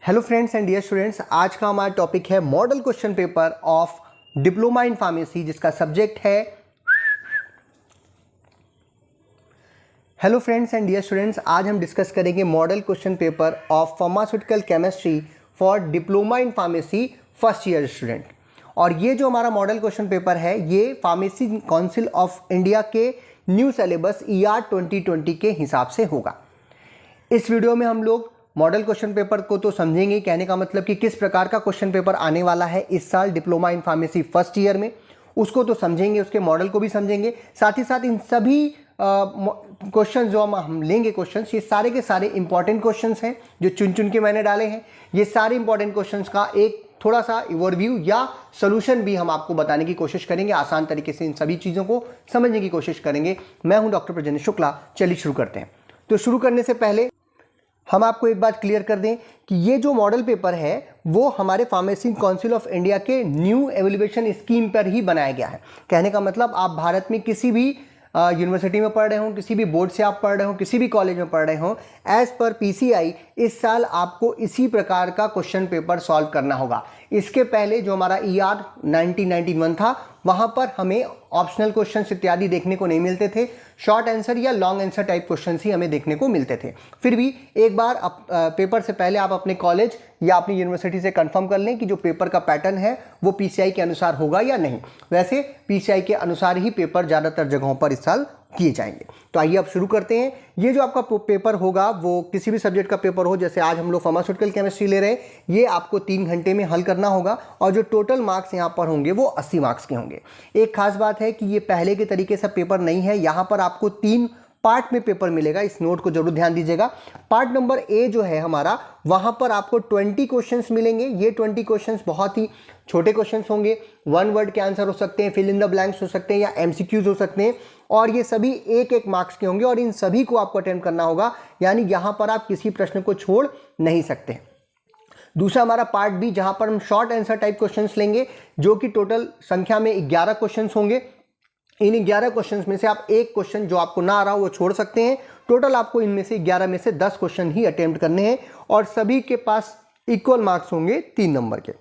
Hello friends and dear students, आज का हमारा टॉपिक है model question paper of diploma in pharmacy, जिसका सब्जेक्ट है hello friends and dear students, आज हम डिस्कस करेंगे model question paper of pharmaceutical chemistry for diploma in pharmacy first year student. और ये जो हमारा मॉडल क्वेश्चन पेपर है ये फार्मेसी काउंसिल ऑफ इंडिया के न्यू सिलेबस ER 2020 के हिसाब से होगा। इस वीडियो में हम लोग मॉडल क्वेश्चन पेपर को तो समझेंगे, कहने का मतलब कि किस प्रकार का क्वेश्चन पेपर आने वाला है इस साल diploma in pharmacy first year में, उसको तो समझेंगे, उसके मॉडल को भी समझेंगे। साथ ही साथ इन सभी क्वेश्चन जो हम लेंगे क्वेश्चंस, ये सारे के सारे इंपॉर्टेंट क्वेश्चंस हैं जो चुन चुन के मैंने डाले हैं। ये सारे इंपॉर्टेंट क्वेश्चंस का एक थोड़ा सा ओवरव्यू या सोल्यूशन भी हम आपको बताने की कोशिश करेंगे। आसान तरीके से इन सभी चीज़ों को समझने की कोशिश करेंगे। मैं हूं डॉक्टर प्रजनेश शुक्ला। चलिए शुरू करते हैं। तो शुरू करने से पहले हम आपको एक बात क्लियर कर दें कि ये जो मॉडल पेपर है वो हमारे फार्मेसी काउंसिल ऑफ इंडिया के न्यू एवेल्युएशन स्कीम पर ही बनाया गया है। कहने का मतलब आप भारत में किसी भी यूनिवर्सिटी में पढ़ रहे हो, किसी भी बोर्ड से आप पढ़ रहे हो, किसी भी कॉलेज में पढ़ रहे हो, एज पर PCI इस साल आपको इसी प्रकार का क्वेश्चन पेपर सॉल्व करना होगा। इसके पहले जो हमारा ER 1991 था वहां पर हमें ऑप्शनल क्वेश्चंस इत्यादि देखने को नहीं मिलते थे। शॉर्ट आंसर या लॉन्ग आंसर टाइप क्वेश्चंस ही हमें देखने को मिलते थे। फिर भी एक बार पेपर से पहले आप अपने कॉलेज या अपनी यूनिवर्सिटी से कंफर्म कर लें कि जो पेपर का पैटर्न है वो PCI के अनुसार होगा या नहीं। वैसे PCI के अनुसार ही पेपर ज़्यादातर जगहों पर इस साल किए जाएंगे। तो आइए अब शुरू करते हैं। ये जो आपका पेपर होगा वो किसी भी सब्जेक्ट का पेपर हो, जैसे आज हम लोग फार्मास्यूटिकल केमिस्ट्री ले रहे हैं, ये आपको 3 घंटे में हल करना होगा और जो टोटल मार्क्स यहाँ पर होंगे वो 80 मार्क्स के होंगे। एक खास बात है कि ये पहले के तरीके से पेपर नहीं है, यहाँ पर आपको 3 पार्ट में पेपर मिलेगा। इस नोट को जरूर ध्यान दीजिएगा। पार्ट नंबर A जो है हमारा, वहां पर आपको 20 क्वेश्चंस मिलेंगे। ये 20 क्वेश्चंस बहुत ही छोटे क्वेश्चंस होंगे। 1 वर्ड के आंसर हो सकते हैं, फिल इन द ब्लैंक्स हो सकते हैं या MCQs हो सकते हैं, और ये सभी 1-1 मार्क्स के होंगे और इन सभी को आपको अटेम्प्ट करना होगा, यानी यहां पर आप किसी प्रश्न को छोड़ नहीं सकते। दूसरा हमारा पार्ट B, जहां पर हम शॉर्ट आंसर टाइप क्वेश्चंस लेंगे, जो कि टोटल संख्या में 11 क्वेश्चंस होंगे। इन 11 क्वेश्चंस में से आप एक क्वेश्चन जो आपको ना आ रहा हो वो छोड़ सकते हैं। टोटल आपको इनमें से 11 में से 10 क्वेश्चन ही अटेम्प्ट करने हैं और सभी के पास इक्वल मार्क्स होंगे 3 नंबर के।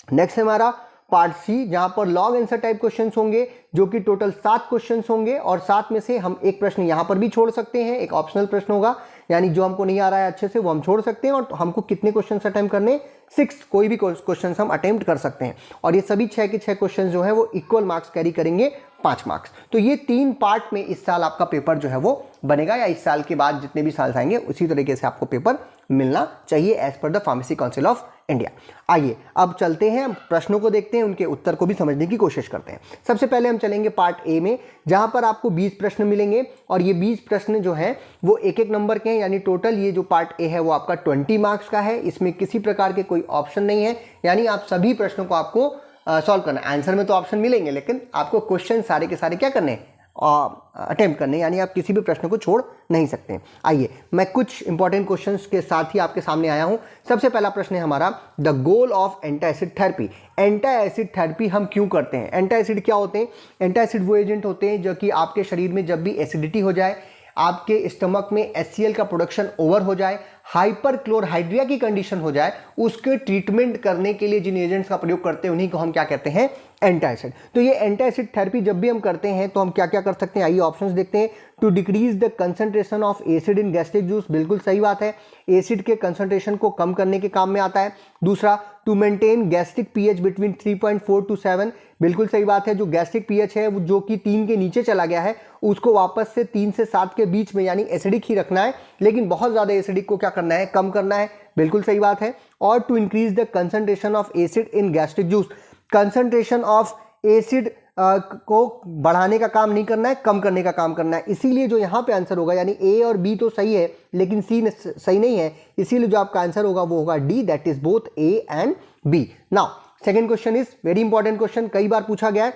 नेक्स्ट हमारा पार्ट C, जहां पर लॉन्ग आंसर टाइप क्वेश्चंस होंगे, जो कि टोटल 7 क्वेश्चंस होंगे और 7 में से हम एक प्रश्न यहां पर भी छोड़ सकते हैं। एक ऑप्शनल प्रश्न होगा, यानी जो हमको नहीं आ रहा है अच्छे से वो हम छोड़ सकते हैं। और हमको कितने क्वेश्चन अटेम्प्ट करने, 6, कोई भी क्वेश्चन हम अटेम्प्ट कर सकते हैं। और ये सभी 6 के 6 क्वेश्चन जो है वो इक्वल मार्क्स कैरी करेंगे, 5 मार्क्स। तो ये 3 पार्ट में इस साल आपका पेपर जो है वो बनेगा, या इस साल के बाद जितने भी साल आएंगे उसी तरीके से आपको पेपर मिलना चाहिए as per the pharmacy council of India. आइए अब चलते हैं, प्रश्नों को देखते हैं, उनके उत्तर को भी समझने की कोशिश करते हैं। सबसे पहले हम चलेंगे पार्ट A में, जहां पर आपको 20 प्रश्न मिलेंगे और ये 20 प्रश्न जो हैं वो 1-1 नंबर के हैं, यानी टोटल ये जो पार्ट A है वो आपका 20 मार्क्स का है। इसमें किसी प्रकार के कोई ऑप्शन नहीं है, यानी आप सभी प्रश्नों को आपको सॉल्व करना है। आंसर में तो ऑप्शन मिलेंगे, लेकिन आपको क्वेश्चन सारे के सारे क्या करने हैं, अटेम्प्ट करने, यानी आप किसी भी प्रश्न को छोड़ नहीं सकते। आइए मैं कुछ इंपॉर्टेंट क्वेश्चंस के साथ ही आपके सामने आया हूं। सबसे पहला प्रश्न है हमारा, the goal of anti acid therapy. Anti acid therapy हम क्यों करते हैं? एंटी एसिड क्या होते हैं? एंटी एसिड वो एजेंट होते हैं जो कि आपके शरीर में जब भी एसिडिटी हो जाए, आपके स्टमक में HCl का प्रोडक्शन ओवर हो जाए, हाइपर क्लोरहाइड्रिया की कंडीशन हो जाए, उसके ट्रीटमेंट करने के लिए जिन एजेंट्स का प्रयोग करते हैं उन्हीं को हम क्या कहते हैं, एंटी एसिड। तो ये एंटी एसिड थेरेपी जब भी हम करते हैं तो हम क्या क्या कर सकते हैं, आइए ऑप्शंस देखते हैं। To decrease the concentration of acid in gastric juice, बिल्कुल सही बात है, एसिड के कंसंट्रेशन को कम करने के काम में आता है। दूसरा, to maintain gastric pH between 3.4 to 7, बिल्कुल सही बात है। जो गैस्ट्रिक pH है वो जो कि 3 के नीचे चला गया है उसको वापस से 3 से 7 के बीच में, यानी एसिडिक ही रखना है, लेकिन बहुत ज्यादा एसिडिक को क्या करना है, कम करना है, बिल्कुल सही बात है। और to increase the concentration of acid in gastric juice, concentration of acid को बढ़ाने का काम नहीं करना है, कम करने का काम करना है। इसीलिए जो यहाँ पे आंसर होगा, यानी A और B तो सही है लेकिन C सही नहीं है, इसीलिए जो आपका आंसर होगा वो होगा D, that is both A and B। Now second question is very important question, कई बार पूछा गया है।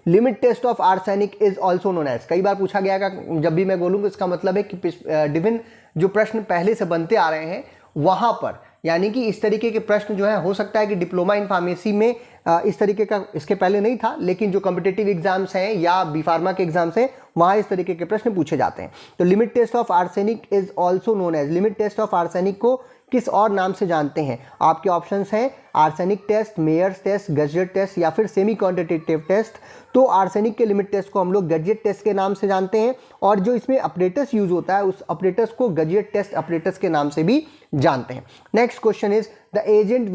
Limit test of arsenic is also known as, कई बार पूछा गया है। जब भी मैं बोलूंगा इसका मतलब है कि विभिन्न जो प्रश्न पहले से बनते आ रहे हैं वहां पर, यानी कि इस तरीके के प्रश्न जो है हो सकता है कि डिप्लोमा इन फार्मेसी में इस तरीके का इसके पहले नहीं था, लेकिन जो कॉम्पिटिटिव एग्जाम्स हैं या बी फार्मा के एग्जाम्स हैं वहाँ इस तरीके के प्रश्न पूछे जाते हैं। तो limit test of arsenic is also known as, limit test of arsenic को किस और नाम से जानते हैं? आपके ऑप्शंस हैं arsenic test, Mayers test, Gutzeit test या फिर सेमी क्वांटिटेटिव टेस्ट। तो आर्सेनिक के लिमिट टेस्ट को हम लोग गजेट टेस्ट के नाम से जानते हैं और जो इसमें अपरेटस यूज होता है उस अपरेटस को गजेट टेस्ट अपरेटस के नाम से भी जानते हैं। Next question is the agent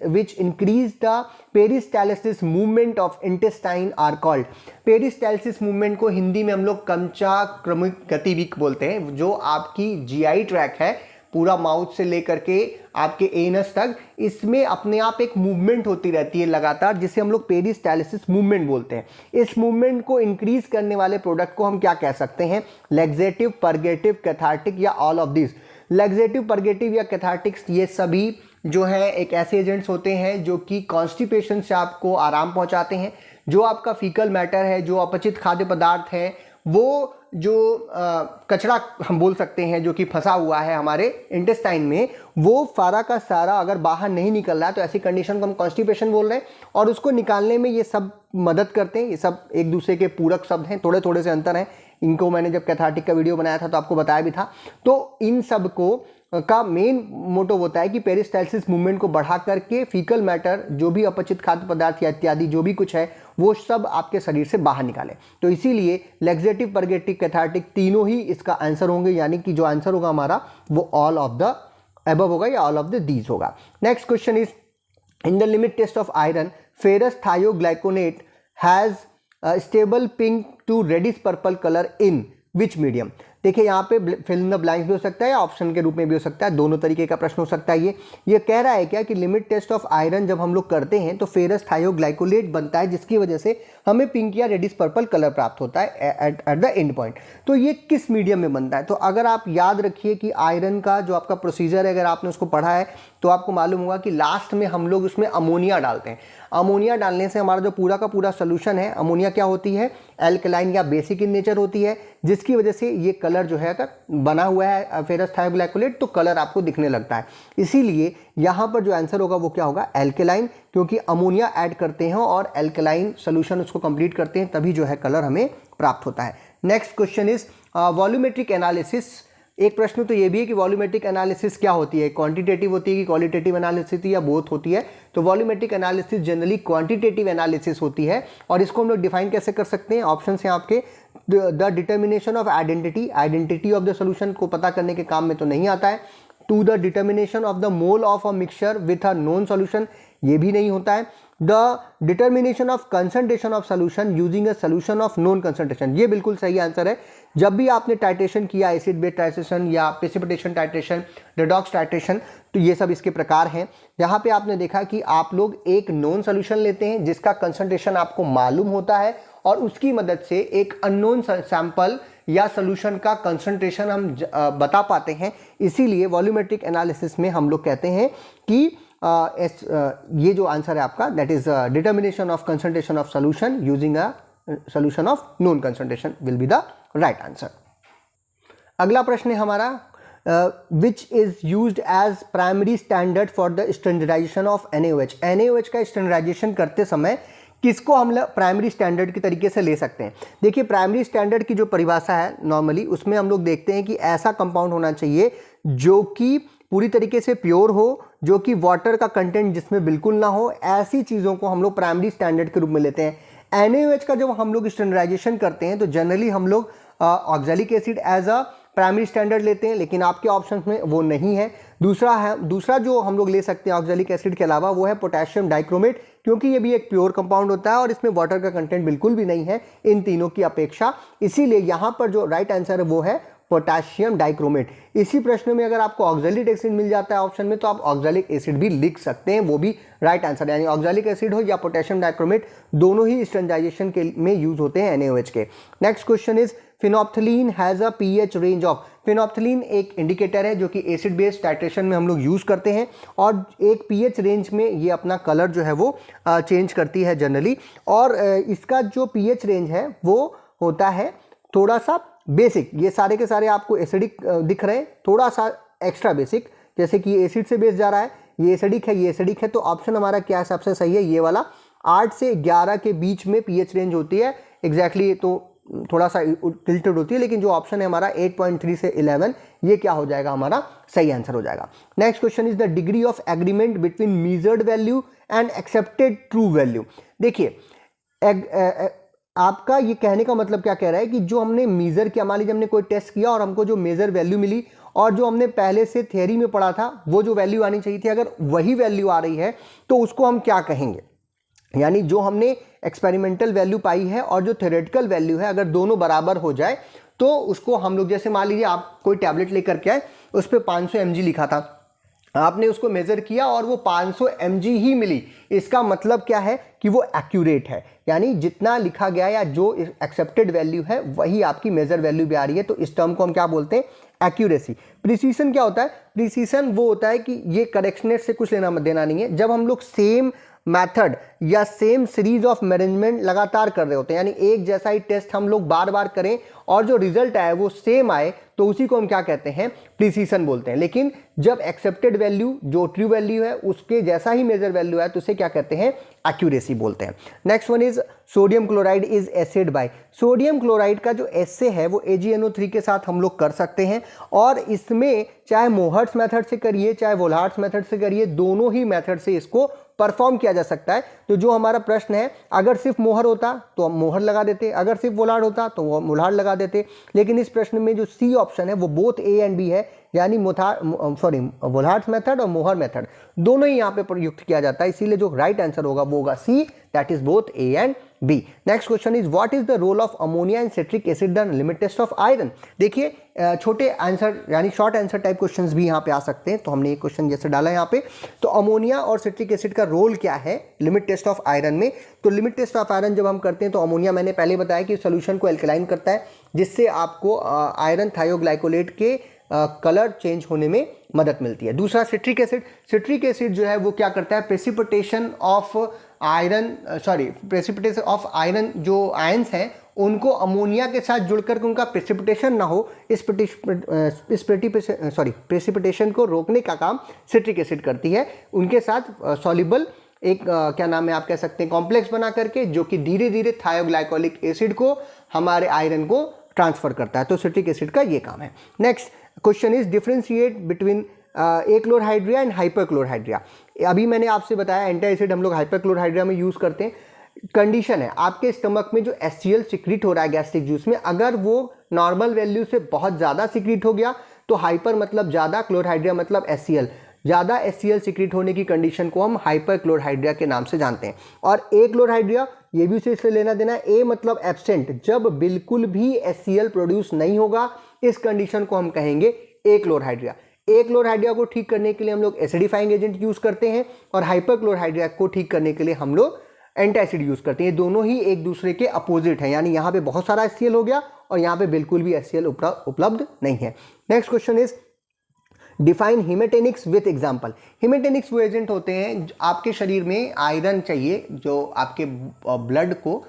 which increase the peristalsis movement of intestine are called. Peristalsis movement को हिंदी में हम लोग कंचा क्रमिक गति भी बोलते हैं। जो आपकी जीआई ट्रैक है पूरा माउथ से लेकर के आपके एनस तक, इसमें अपने आप एक मूवमेंट होती रहती है लगातार, जिसे हम लोग पेरिस्टालिसिस मूवमेंट बोलते हैं। इस मूवमेंट को इंक्रीज करने वाले प्रोडक्ट को हम क्या कह सकते हैं? लैक्सेटिव, परगेटिव, कैथार्टिक या all of this. Laxative, purgative या कैथार्टिक्स ये सभी जो है एक ऐसे एजेंट्स होते हैं जो कि कॉन्स्टिपेशन से आपको आराम पहुंचाते हैं। जो आपका फीकल मैटर है, जो अपचित खाद्य पदार्थ है, वो जो कचरा हम बोल सकते हैं जो कि फंसा हुआ है हमारे इंटेस्टाइन में, वो सारा का सारा अगर बाहर नहीं निकल रहा है तो ऐसी कंडीशन को हम कॉन्स्टिपेशन बोल रहे हैं। और उसको निकालने में ये सब मदद करते हैं। ये सब एक दूसरे के पूरक शब्द हैं, थोड़े थोड़े से अंतर हैं। इनको मैंने जब कैथार्टिक का वीडियो बनाया था तो आपको बताया भी था। तो इन सब को का मेन मोटो होता है कि पेरिस्टालिसिस मूवमेंट को बढ़ा करके फीकल मैटर, जो भी अपचित खाद्य पदार्थ या इत्यादि जो भी कुछ है, वो सब आपके शरीर से बाहर निकाले। तो इसीलिए लैक्सेटिव, परगेटिव, कैथार्टिक तीनों ही इसका आंसर होंगे, यानी कि जो आंसर होगा हमारा वो ऑल ऑफ द अबव होगा या ऑल ऑफ द दीज होगा। Next question is in the limit test of iron ferrous thioglycolate has stable pink to reddish purple colour in which medium. देखिए यहाँ पे फिल इन द ब्लैंक्स भी हो सकता है या ऑप्शन के रूप में भी हो सकता है, दोनों तरीके का प्रश्न हो सकता है। ये कह रहा है क्या कि लिमिट टेस्ट ऑफ आयरन जब हम लोग करते हैं तो फेरस थायोग्लाइकोलेट बनता है, जिसकी वजह से हमें पिंक या रेडिश पर्पल कलर प्राप्त होता है एट द एंड पॉइंट। तो ये किस मीडियम में बनता है? तो अगर आप याद रखिए कि आयरन का जो आपका प्रोसीजर है, अगर आपने उसको पढ़ा है तो आपको मालूम होगा कि लास्ट में हम लोग उसमें अमोनिया डालते हैं। अमोनिया डालने से हमारा जो पूरा का पूरा सोल्यूशन है, अमोनिया क्या होती है? एल्कलाइन या बेसिक इन नेचर होती है, जिसकी वजह से ये कलर जो है अगर बना हुआ है फेरस थायोग्लाइकोलेट तो कलर आपको दिखने लगता है। इसीलिए यहाँ पर जो आंसर होगा वो क्या होगा? एल्कलाइन, क्योंकि अमोनिया ऐड करते हैं और एल्कलाइन सोल्यूशन उसको कंप्लीट करते हैं, तभी जो है कलर हमें प्राप्त होता है। Next question is volumetric analysis. एक प्रश्न तो ये भी है कि वॉल्यूमेट्रिक एनालिसिस क्या होती है? क्वांटिटेटिव होती है कि क्वालिटेटिव एनालिसिस या बोथ होती है? तो volumetric analysis generally quantitative analysis होती है। और इसको हम लोग डिफाइन कैसे कर सकते हैं? ऑप्शन हैं आपके the determination of identity of the solution को पता करने के काम में तो नहीं आता है। To the determination of the mole of a mixture with a known solution, ये भी नहीं होता है। The determination of concentration of solution using a solution of known concentration, ये बिल्कुल सही आंसर है। जब भी आपने टाइट्रेशन किया, एसिड बेस टाइट्रेशन या प्रेसिपिटेशन टाइट्रेशन, रेडॉक्स टाइट्रेशन, तो ये सब इसके प्रकार हैं। यहाँ पे आपने देखा कि आप लोग एक नॉन सोल्यूशन लेते हैं जिसका कंसंट्रेशन आपको मालूम होता है और उसकी मदद से एक अननोन सैंपल या सोल्यूशन का कंसंट्रेशन हम बता पाते हैं। इसीलिए वॉल्यूमेट्रिक एनालिसिस में हम लोग कहते हैं कि ये जो आंसर है आपका, that is determination of concentration of solution using a solution of known concentration will be the right answer. अगला प्रश्न है हमारा which is used as primary standard for the standardization of NaOH। NaOH का standardization करते समय किसको हम primary standard के तरीके से ले सकते हैं? देखिए प्राइमरी स्टैंडर्ड की जो परिभाषा है नॉर्मली, उसमें हम लोग देखते हैं कि ऐसा कंपाउंड होना चाहिए जो कि पूरी तरीके से प्योर हो, जो कि वाटर का कंटेंट जिसमें बिल्कुल ना हो, ऐसी चीज़ों को हम लोग प्राइमरी स्टैंडर्ड के रूप में लेते हैं। NaOH का जब हम लोग स्टैंडर्डाइजेशन करते हैं तो जनरली हम लोग oxalic acid as a primary standard लेते हैं, लेकिन आपके ऑप्शंस में वो नहीं है। दूसरा जो हम लोग ले सकते हैं ऑक्सैलिक एसिड के अलावा वो है पोटेशियम डाइक्रोमेट, क्योंकि ये भी एक प्योर कंपाउंड होता है और इसमें वाटर का कंटेंट बिल्कुल भी नहीं है इन तीनों की अपेक्षा। इसीलिए यहाँ पर जो राइट आंसर है वो है पोटेशियम डाइक्रोमेट। इसी प्रश्न में अगर आपको ऑक्सैलिक एसिड मिल जाता है ऑप्शन में तो आप ऑक्सैलिक एसिड भी लिख सकते हैं, वो भी राइट आंसर, यानी ऑक्सैलिक एसिड हो या पोटेशियम डाइक्रोमेट, दोनों ही स्टैंडर्डाइजेशन के में यूज होते हैं NaOH के। Next question is phenolphthalein has a pH range of. Phenolphthalein एक इंडिकेटर है जो कि एसिड बेस टाइट्रेशन में हम लोग यूज करते हैं और एक pH रेंज में ये अपना कलर जो है वो चेंज करती है जनरली। और इसका जो pH रेंज है वो होता है थोड़ा सा बेसिक, ये सारे के सारे आपको एसिडिक दिख रहे हैं, थोड़ा सा एक्स्ट्रा बेसिक, जैसे कि एसिड से बेस जा रहा है, ये एसिडिक है, ये एसिडिक है। तो ऑप्शन हमारा क्या हिसाब से सही है? ये वाला 8 से 11 के बीच में pH रेंज होती है एग्जैक्टली। तो थोड़ा सा टिल्टेड होती है, लेकिन जो ऑप्शन है हमारा 8.3 से 11 ये क्या हो जाएगा, हमारा सही आंसर हो जाएगा। Next question is the degree of agreement between measured value and accepted true value. देखिए आपका ये कहने का मतलब क्या कह रहा है कि जो हमने मेजर किया, मान लीजिए हमने कोई टेस्ट किया और हमको जो मेजर वैल्यू मिली और जो हमने पहले से थ्योरी में पढ़ा था वो जो वैल्यू आनी चाहिए थी, अगर वही वैल्यू आ रही है तो उसको हम क्या कहेंगे, यानी जो हमने एक्सपेरिमेंटल वैल्यू पाई है और जो थ्योरेटिकल वैल्यू है अगर दोनों बराबर हो जाए तो उसको हम लोग, जैसे मान लीजिए आप कोई टैबलेट लेकर के आए, उस पर 500 mg लिखा था, आपने उसको मेजर किया और वो 500 mg ही मिली, इसका मतलब क्या है कि वो एक्यूरेट है, यानी जितना लिखा गया या जो एक्सेप्टेड वैल्यू है वही आपकी मेजर वैल्यू भी आ रही है, तो इस टर्म को हम क्या बोलते हैं, एक्यूरेसी। प्रिसीजन क्या होता है, प्रिसीजन वो होता है कि ये करेक्शनेस से कुछ लेना देना नहीं है, जब हम लोग सेम मेथड या सेम सीरीज ऑफ मैनेजमेंट लगातार कर रहे होते हैं, यानी एक जैसा ही टेस्ट हम लोग बार बार करें और जो रिजल्ट आए वो सेम आए, तो उसी को हम क्या कहते हैं, प्रिसीजन बोलते हैं। लेकिन जब एक्सेप्टेड वैल्यू जो ट्रू वैल्यू है उसके जैसा ही मेजर वैल्यू है तो उसे क्या कहते हैं, एक्यूरेसी बोलते हैं। Next one is sodium chloride is acid by. Sodium chloride का जो एसे है वो AgNO3 के साथ हम लोग कर सकते हैं, और इसमें चाहे मोहर्ट्स मेथड से करिए चाहे वोल्हार्ट्स मेथड से करिए, दोनों ही मेथड से इसको परफॉर्म किया जा सकता है। तो जो हमारा प्रश्न है, अगर सिर्फ मोहर होता तो हम मोहर लगा देते, अगर सिर्फ वोल्हार्ड होता तो वो वोल्हार्ड लगा देते, लेकिन इस प्रश्न में जो सी ऑप्शन है वो बोथ ए एंड बी है, यानी वोल्हार्ड्स मेथड और मोहर मेथड दोनों ही यहाँ पे प्रयुक्त किया जाता है, इसीलिए जो राइट आंसर होगा वो होगा C, that is both A and B. Next question is what is the role of ammonia in citric acid the limit test of iron. देखिए छोटे आंसर यानी शॉर्ट आंसर टाइप क्वेश्चंस भी यहाँ पे आ सकते हैं, तो हमने एक क्वेश्चन जैसे डाला यहाँ पे, तो अमोनिया और सिट्रिक एसिड का रोल क्या है लिमिट टेस्ट ऑफ आयरन में। तो लिमिट टेस्ट ऑफ आयरन जब हम करते हैं तो अमोनिया मैंने पहले बताया कि सोल्यूशन को एल्कलाइन करता है, जिससे आपको आयरन थायोग्लाइकोलेट के कलर चेंज होने में मदद मिलती है। दूसरा सिट्रिक एसिड, सिट्रिक एसिड जो है वो क्या करता है, प्रेसिपिटेशन ऑफ आयरन जो आयंस हैं उनको अमोनिया के साथ जुड़कर के उनका प्रेसिपिटेशन ना हो, इस प्रेसिपिटेशन को रोकने का काम सिट्रिक एसिड करती है, उनके साथ सॉल्युबल एक क्या नाम है आप कह सकते हैं कॉम्प्लेक्स बना करके, जो कि धीरे धीरे थायोग्लाइकोलिक एसिड को हमारे आयरन को ट्रांसफर करता है, तो सिट्रिक एसिड का ये काम है। Next question is differentiate between achlorhydria and hyperchlorhydria. अभी मैंने आपसे बताया एंटी एसिड हम लोग हाइपरक्लोरहाइड्रिया में यूज करते हैं। कंडीशन है आपके स्टमक में जो HCl सिक्रीट हो रहा है गैस्ट्रिक जूस में, अगर वो नॉर्मल वैल्यू से बहुत ज़्यादा सिक्रीट हो गया तो हाइपर मतलब ज़्यादा, क्लोरहाइड्रिया मतलब HCl, ज़्यादा HCl सिक्रीट होने की कंडीशन को हम हाइपरक्लोरहाइड्रिया के नाम से जानते हैं। और एक्लोरहाइड्रिया ये भी उसे लेना देना है, ए मतलब एब्सेंट, जब बिल्कुल भी HCl प्रोड्यूस नहीं होगा इस कंडीशन को हम कहेंगे एक्लोरहाइड्रिया। एक्लोरहाइड्रिया को ठीक करने के लिए हम लोग एसिडिफाइंग एजेंट यूज करते हैं और हाइपरक्लोरहाइड्रिया को ठीक करने के लिए हम लोग एंटासिड यूज करते हैं। दोनों ही एक दूसरे के अपोजिट हैं, यानी यहाँ पे बहुत सारा HCl हो गया और यहाँ पे बिल्कुल भी HCl उपलब्ध नहीं है। Next question is define haematinics with example. Haematinics वो एजेंट होते हैं आपके शरीर में आयरन चाहिए जो आपके ब्लड को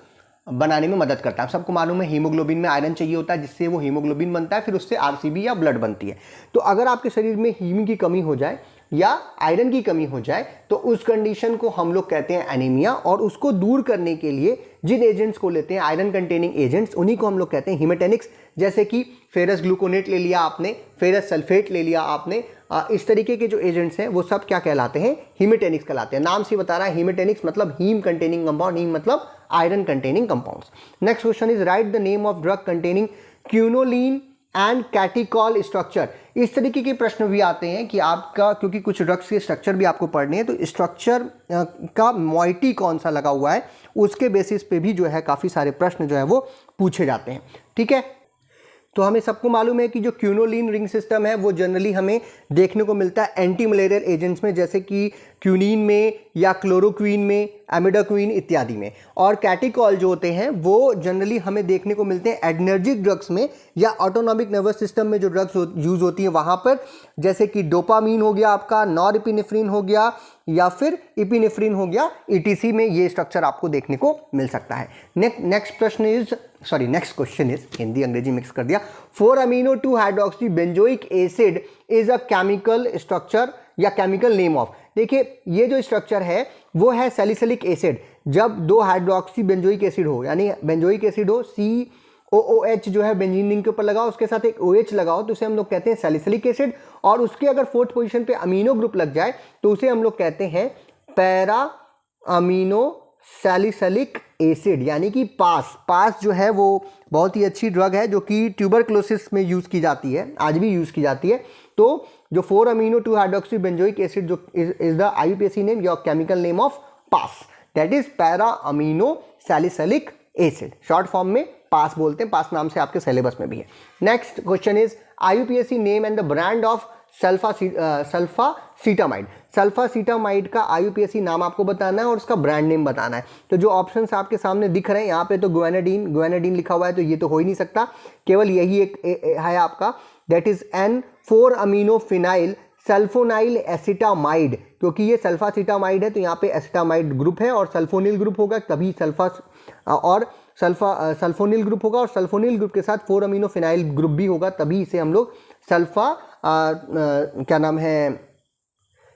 बनाने में मदद करता है। सबको मालूम है हीमोग्लोबिन में आयरन चाहिए होता है, जिससे वो हीमोग्लोबिन बनता है, फिर उससे RCB या ब्लड बनती है। तो अगर आपके शरीर में हीम की कमी हो जाए या आयरन की कमी हो जाए तो उस कंडीशन को हम लोग कहते हैं एनीमिया, और उसको दूर करने के लिए जिन एजेंट्स को लेते हैं आयरन कंटेनिंग एजेंट्स, उन्हीं को हम लोग कहते हैं हिमेटेनिक्स। जैसे कि फेरस ग्लूकोनेट ले लिया आपने, फेरस सल्फेट ले लिया आपने, इस तरीके के जो एजेंट्स हैं वो सब क्या कहलाते हैं, हिमेटेनिक्स कहलाते हैं। नाम से बता रहा है हिमेटेनिक्स मतलब हीम कंटेनिंग कंपाउंड, हीम मतलब iron containing compounds. Next question is write the name of drug containing quinoline and catechol structure. इस तरीके के प्रश्न भी आते हैं कि आपका, क्योंकि कुछ ड्रग्स के स्ट्रक्चर भी आपको पढ़ने हैं, तो स्ट्रक्चर का मॉइटी कौन सा लगा हुआ है उसके बेसिस पे भी जो है काफ़ी सारे प्रश्न जो है वो पूछे जाते हैं। ठीक है, तो हमें सबको मालूम है कि जो क्यूनोलिन रिंग सिस्टम है वो जनरली हमें देखने को मिलता है एंटी मलेरियल एजेंट्स में, जैसे कि क्यूनिन में या क्लोरोक्वीन में, एमिडाक्वीन इत्यादि में। और कैटिकॉल जो होते हैं वो जनरली हमें देखने को मिलते हैं एडर्जिक ड्रग्स में या ऑटोनॉमिक नर्वस सिस्टम में जो ड्रग्स यूज होती हैं वहाँ पर, जैसे कि डोपामीन हो गया आपका, नॉरएपिनेफ्रिन हो गया या फिर इपिनेफ्रिन हो गया, ETC में ये स्ट्रक्चर आपको देखने को मिल सकता है। नेक्स्ट क्वेश्चन इज हिंदी अंग्रेजी मिक्स कर दिया। 4-amino 2-hydroxy benzoic acid is a chemical structure या केमिकल नेम ऑफ। देखिए ये जो स्ट्रक्चर है वो है सैलिसिलिक एसिड। जब 2 हाइड्रोक्सी बेंजोइक एसिड हो, यानी बेंजोइक एसिड हो OOH जो है बेंजीन रिंग के ऊपर लगाओ, उसके साथ एक OH लगाओ तो उसे हम लोग कहते हैं सैलिसिलिक एसिड, और उसके अगर फोर्थ पोजीशन पे अमीनो ग्रुप लग जाए तो उसे हम लोग कहते हैं पैरा अमीनो सैलिसिलिक एसिड, यानी कि पास जो है वो बहुत ही अच्छी ड्रग है जो कि ट्यूबरक्लोसिस में यूज़ की जाती है, आज भी यूज़ की जाती है। तो जो 4 अमीनो 2 हाइड्रोक्सी बेंजोइक एसिड जो इज द IUPAC नेम या chemical name of pass, that is para amino salicylic acid, short form में पास बोलते हैं, पास नाम से आपके सिलेबस में भी है। Next question is IUPAC name and the brand of sulfacetamide. Sulfacetamide का IUPAC नाम आपको बताना है और उसका ब्रांड नेम बताना है। तो जो ऑप्शंस आपके सामने दिख रहे हैं यहाँ पे, तो गुआनाडीन लिखा हुआ है, तो ये तो हो ही नहीं सकता, केवल यही एक है आपका, that is N4 amino phenyl sulfonyl acetamide, क्योंकि ये सल्फासीटामाइड है तो यहाँ पे एसिटामाइड ग्रुप है और सल्फोनिल ग्रुप होगा, तभी सल्फोनिल ग्रुप होगा, और सल्फोनिल ग्रुप के साथ 4 अमीनो फिनाइल ग्रुप भी होगा, तभी इसे हम लोग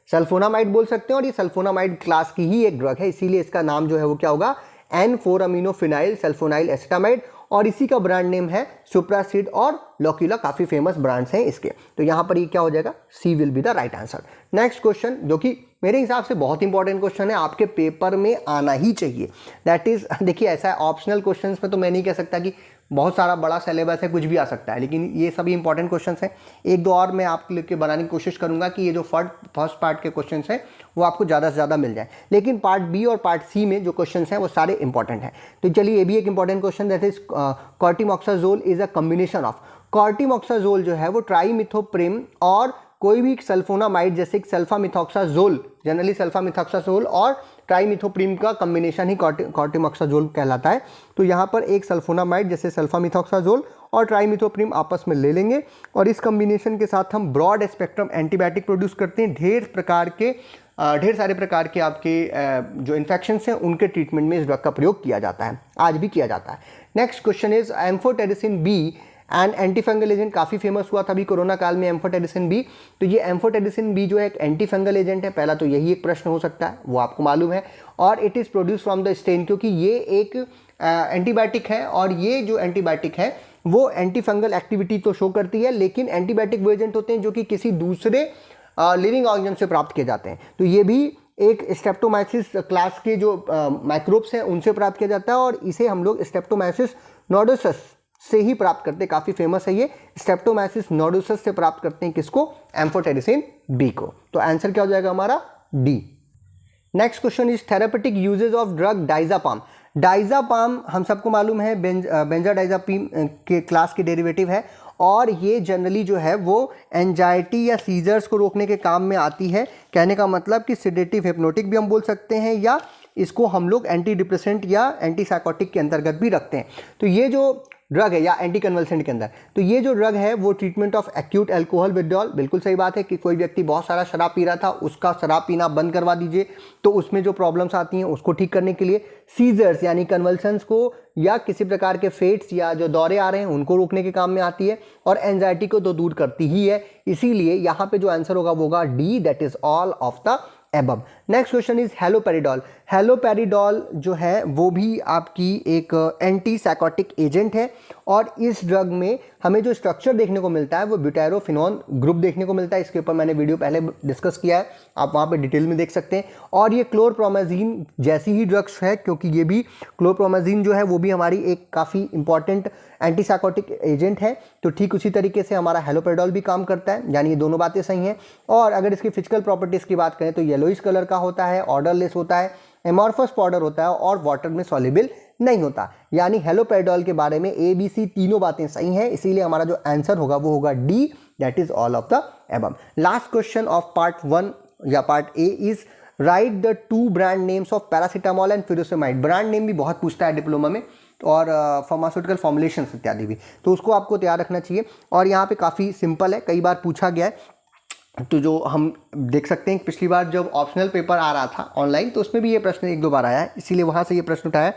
सल्फोनामाइड बोल सकते हैं। और ये सल्फोनामाइड क्लास की ही एक ड्रग है, इसीलिए इसका नाम जो है वो क्या होगा, N4 amino phenyl sulfonyl acetamide, और इसी का ब्रांड नेम है सुप्रासिड और लॉक्यूला, काफी फेमस ब्रांड्स हैं इसके। तो यहां पर ये क्या हो जाएगा, C will be the right answer. Next question जो कि मेरे हिसाब से बहुत इंपॉर्टेंट क्वेश्चन है, आपके पेपर में आना ही चाहिए, दैट इज, देखिए ऐसा है ऑप्शनल क्वेश्चंस में तो मैं नहीं कह सकता कि बहुत सारा बड़ा सिलेबस है, कुछ भी आ सकता है, लेकिन ये सभी इंपॉर्टेंट क्वेश्चंस हैं। एक दो और मैं आपके लिए बनाने की कोशिश करूंगा कि ये जो फर्स्ट पार्ट के क्वेश्चंस हैं वो आपको ज़्यादा से ज़्यादा मिल जाए, लेकिन पार्ट बी और पार्ट सी में जो क्वेश्चंस हैं वो सारे इंपॉर्टेंट हैं। तो चलिए ये भी एक important question, that is cotrimoxazole is a combination of, cotrimoxazole जो है वो ट्राईमिथोप्रिम और कोई भी सल्फोनामाइड जैसे सल्फामिथॉक्साजोल, जनरली सल्फामिथॉक्साजोल और ट्राईमिथोप्रिम का कॉम्बिनेशन ही कॉर्टिमॉक्साजोल कहलाता है। तो यहाँ पर एक सल्फोनामाइड जैसे सल्फामिथॉक्साजोल और ट्राईमिथोप्रिम आपस में ले लेंगे, और इस कॉम्बिनेशन के साथ हम ब्रॉड स्पेक्ट्रम एंटीबायोटिक प्रोड्यूस करते हैं। ढेर सारे प्रकार के आपके जो इन्फेक्शंस हैं उनके ट्रीटमेंट में इस ड्रग का प्रयोग किया जाता है, आज भी किया जाता है। Next question is amphotericin B and antifungal agent, काफ़ी फेमस हुआ था अभी कोरोना काल में एम्फोटेरिसिन बी। तो ये एम्फोटेरिसिन बी जो है एक एंटीफंगल एजेंट है, पहला तो यही एक प्रश्न हो सकता है, वो आपको मालूम है, और it is produce from the stain, क्योंकि ये एक एंटीबायोटिक है, और ये जो एंटीबायोटिक है वो एंटीफंगल एक्टिविटी तो शो करती है, लेकिन एंटीबायोटिक वो एजेंट होते हैं जो कि किसी दूसरे लिविंग ऑर्गेनिज्म से प्राप्त किए जाते हैं। तो ये भी एक स्ट्रेप्टोमाइसिस क्लास के जो माइक्रोब्स हैं उनसे प्राप्त किया जाता है, और इसे हम लोग स्ट्रेप्टोमाइसिस नोडोसस से ही प्राप्त करते हैं, काफ़ी फेमस है ये, स्ट्रेप्टोमाइसिस नोडोसस से प्राप्त करते हैं किसको, एम्फोटेरिसिन बी को। तो आंसर क्या हो जाएगा हमारा, D. Next question is therapeutic uses of drug diazepam. Diazepam हम सबको मालूम है बेंजाडाइजापीन के क्लास की डेरिवेटिव है, और ये जनरली जो है वो एंजाइटी या सीजर्स को रोकने के काम में आती है। कहने का मतलब कि सिडेटिव हिप्नोटिक भी हम बोल सकते हैं, या इसको हम लोग एंटी डिप्रेसेंट या एंटी साइकोटिक के अंतर्गत भी रखते हैं। तो ये जो ड्रग है, या एंटी कन्वल्सेंट के अंदर, तो ये जो ड्रग है वो treatment of acute alcohol withdrawal, बिल्कुल सही बात है कि कोई व्यक्ति बहुत सारा शराब पी रहा था, उसका शराब पीना बंद करवा दीजिए, तो उसमें जो प्रॉब्लम्स आती हैं उसको ठीक करने के लिए। सीजर्स यानी कन्वल्सन्स को, या किसी प्रकार के फेट्स या जो दौरे आ रहे हैं उनको रोकने के काम में आती है, और एंजाइटी को तो दूर करती ही है। इसीलिए यहाँ पे जो आंसर होगा वो होगा D, that is all of the above. Next question is हेलोपेरिडॉल। हेलोपेरिडॉल जो है वो भी आपकी एक एंटी साइकोटिक एजेंट है, और इस ड्रग में हमें जो स्ट्रक्चर देखने को मिलता है वो ब्यूटायरोफिनोन ग्रुप देखने को मिलता है। इसके ऊपर मैंने वीडियो पहले डिस्कस किया है, आप वहाँ पे डिटेल में देख सकते हैं। और ये क्लोरप्रोमाजीन जैसी ही ड्रग्स है, क्योंकि ये भी क्लोरप्रोमाजीन जो है वो भी हमारी एक काफ़ी इंपॉर्टेंट एंटी साइकोटिक एजेंट है। तो ठीक उसी तरीके से हमारा हेलोपेरिडॉल भी काम करता है, यानी ये दोनों बातें सही हैं। और अगर इसकी फिजिकल प्रॉपर्टीज़ की बात करें तो येलोइश कलर का होता है, ऑर्डरलेस होता है, एमॉर्फस पाउडर होता है, और वाटर में सॉल्युबल नहीं होता। यानी हेलोपेरिडॉल के बारे में ABC तीनों बातें सही हैं, इसीलिए हमारा जो आंसर होगा वो होगा D, that is all of the above. Last question of part 1 या part A is write the 2 brand names of paracetamol and furosemide. Brand name भी बहुत पूछता है डिप्लोमा में, और फार्मास्यूटिकल फॉर्मुलेशंस इत्यादि भी, तो उसको आपको तैयार रखना चाहिए। और यहाँ पे काफ़ी सिंपल है, कई बार पूछा गया है, तो जो हम देख सकते हैं पिछली बार जब ऑप्शनल पेपर आ रहा था ऑनलाइन तो उसमें भी ये प्रश्न 1-2 बार आया है, इसीलिए वहाँ से ये प्रश्न उठाया।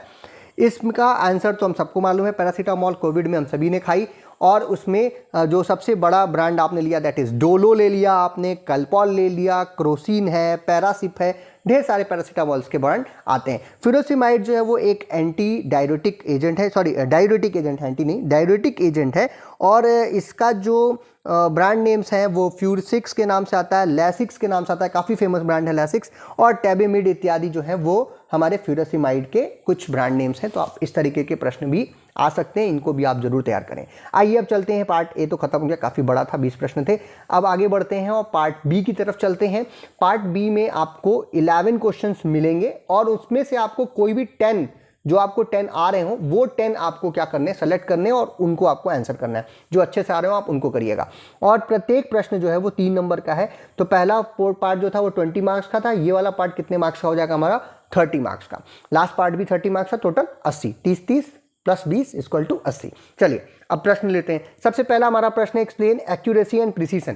इसका आंसर तो हम सबको मालूम है, पैरासीटामोल कोविड में हम सभी ने खाई, और उसमें जो सबसे बड़ा ब्रांड आपने लिया दैट इज़ डोलो ले लिया आपने, कल्पॉल ले लिया, क्रोसिन है, पैरासिप है, ढेर सारे पैरासीटामॉल्स के ब्रांड आते हैं। फ्यूरोसिमाइड जो है वो एक एंटी डायरेटिक एजेंट है, सॉरी डायरेटिक एजेंट है, एंटी नहीं डायरेटिक एजेंट है, और इसका जो ब्रांड नेम्स हैं वो फ्यूरसिक्स के नाम से आता है, लैसिक्स के नाम से आता है, काफ़ी फेमस ब्रांड है लैसिक्स, और टेबेमिड इत्यादि जो है वो हमारे फ्यूरोसिमाइड के कुछ ब्रांड नेम्स हैं। तो आप इस तरीके के प्रश्न भी आ सकते हैं, इनको भी आप जरूर तैयार करें। आइए अब चलते हैं, पार्ट ए तो खत्म हो गया, काफ़ी बड़ा था, 20 प्रश्न थे। अब आगे बढ़ते हैं और पार्ट बी की तरफ चलते हैं। पार्ट बी में आपको 11 क्वेश्चंस मिलेंगे और उसमें से आपको कोई भी 10 जो आपको 10 आ रहे हो वो 10 आपको क्या करने, सेलेक्ट करने और उनको आपको आंसर करना है। जो अच्छे से आ रहे हो आप उनको करिएगा, और प्रत्येक प्रश्न जो है वो 3 नंबर का है। तो पहला पार्ट जो था वो 20 मार्क्स का था, ये वाला पार्ट कितने मार्क्स का हो जाएगा हमारा, 30 मार्क्स का। लास्ट पार्ट भी 30 मार्क्स का, टोटल 80, 30 प्लस 20 इक्वल टू 80। चलिए अब प्रश्न लेते हैं। सबसे पहला हमारा प्रश्न है, एक्सप्लेन एक्यूरेसी एंड प्रिसीजन।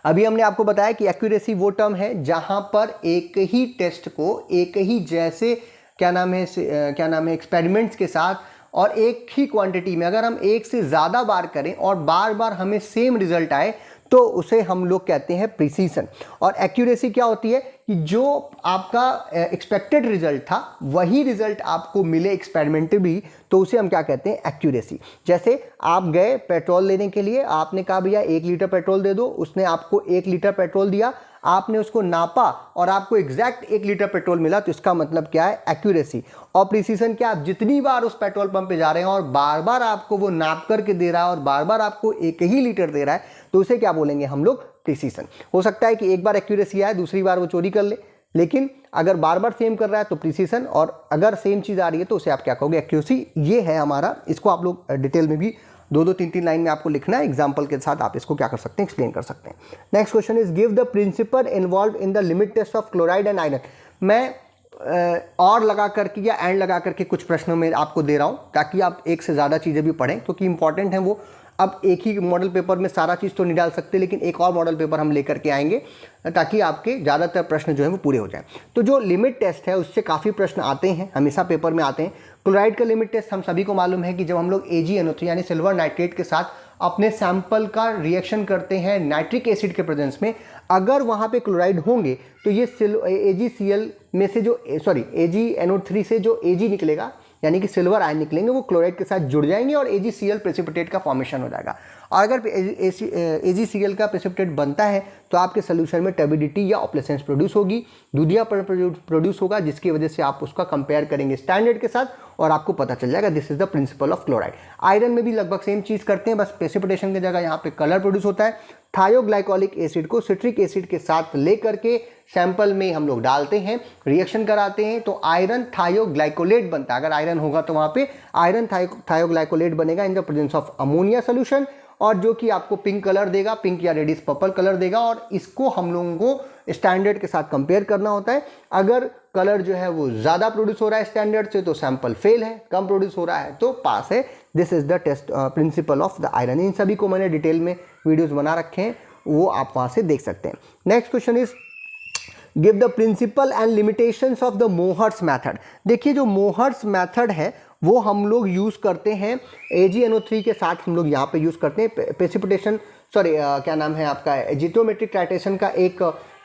अभी हमने आपको बताया कि एक्यूरेसी वो टर्म है जहां पर एक ही टेस्ट को एक ही जैसे क्या नाम है एक्सपेरिमेंट्स के साथ और एक ही क्वांटिटी में अगर हम एक से ज़्यादा बार करें और बार बार हमें सेम रिजल्ट आए तो उसे हम लोग कहते हैं प्रिसीजन। और एक्यूरेसी क्या होती है कि जो आपका एक्सपेक्टेड रिजल्ट था वही रिजल्ट आपको मिले एक्सपेरिमेंटली, तो उसे हम क्या कहते हैं, एक्यूरेसी। जैसे आप गए पेट्रोल लेने के लिए, आपने कहा भैया 1 लीटर पेट्रोल दे दो, उसने आपको 1 लीटर पेट्रोल दिया, आपने उसको नापा और आपको एग्जैक्ट 1 लीटर पेट्रोल मिला, तो इसका मतलब क्या है, एक्यूरेसी। और प्रिसीजन क्या, आप जितनी बार उस पेट्रोल पंप पे जा रहे हैं और बार बार आपको वो नाप करके दे रहा है और बार बार आपको 1 ही लीटर दे रहा है, तो उसे क्या बोलेंगे हम लोग, प्रिसीजन। हो सकता है कि एक बार एक्यूरेसी आए, दूसरी बार वो चोरी कर ले, लेकिन अगर बार बार सेम कर रहा है तो प्रिसीजन, और अगर सेम चीज़ आ रही है तो उसे आप क्या कहोगे, एक्यूरेसी। ये है हमारा, इसको आप लोग डिटेल में भी 2-2, 3-3 लाइन में आपको लिखना है, एग्जाम्पल के साथ आप इसको क्या कर सकते हैं, एक्सप्लेन कर सकते हैं। Next question is, give the principle involve in the limit test of chloride and iron. मैं और लगा करके या एंड लगा करके कुछ प्रश्नों में आपको दे रहा हूँ ताकि आप एक से ज़्यादा चीज़ें भी पढ़ें, क्योंकि इंपॉर्टेंट है वो। अब एक ही मॉडल पेपर में सारा चीज़ तो नहीं डाल सकते, लेकिन एक और मॉडल पेपर हम लेकर के आएंगे ताकि आपके ज़्यादातर प्रश्न जो है वो पूरे हो जाएं। तो जो लिमिट टेस्ट है उससे काफ़ी प्रश्न आते हैं, हमेशा पेपर में आते हैं। क्लोराइड का लिमिट टेस्ट हम सभी को मालूम है कि जब हम लोग AgNO3 यानी सिल्वर नाइट्रेट के साथ अपने सैंपल का रिएक्शन करते हैं नाइट्रिक एसिड के प्रेजेंस में, अगर वहाँ पे क्लोराइड होंगे तो ये AgCl में से जो AgNO3 से जो Ag निकलेगा यानी कि सिल्वर आयन निकलेंगे, वो क्लोराइड के साथ जुड़ जाएंगे और AgCl प्रेसिपिटेट का फॉर्मेशन हो जाएगा। और अगर AgCl का प्रेसिपिटेट बनता है तो आपके सोल्यूशन में टर्बिडिटी या ऑप्लेसेंस प्रोड्यूस होगी, दूधिया प्रोड्यूस होगा, जिसकी वजह से आप उसका कंपेयर करेंगे स्टैंडर्ड के साथ और आपको पता चल जाएगा this is the principle of chloride. Iron में भी लगभग सेम चीज़ करते हैं, बस प्रेसिपिटेशन की जगह यहाँ पे कलर प्रोड्यूस होता है। थायोग्लाइकोलिक एसिड को सिट्रिक एसिड के साथ लेकर के सैंपल में हम लोग डालते हैं, रिएक्शन कराते हैं, तो आयरन थायोग्लाइकोलेट बनता है। अगर आयरन होगा तो वहाँ पे आयरन थायोग्लाइकोलेट बनेगा in the presence of ammonia solution, और जो कि आपको पिंक कलर देगा, पिंक या रेडिश पर्पल कलर देगा, और इसको हम लोगों को स्टैंडर्ड के साथ कंपेयर करना होता है। अगर कलर जो है वो ज़्यादा प्रोड्यूस हो रहा है स्टैंडर्ड से तो सैंपल फेल है, कम प्रोड्यूस हो रहा है तो पास है। This is the test principle of the iron. इन सभी को मैंने डिटेल में वीडियोज़ बना रखे हैं, वो आप वहाँ से देख सकते हैं। Next question is, give the principle and limitations of the Mohr's method. देखिए जो मोहर्स मैथड है वो हम लोग यूज़ करते हैं AgNO3 के साथ, हम लोग यहाँ पे यूज़ करते हैं प्रेसिपिटेशन, क्या नाम है आपका, एजिथ्रोमेट्रिक टाइट्रेशन का एक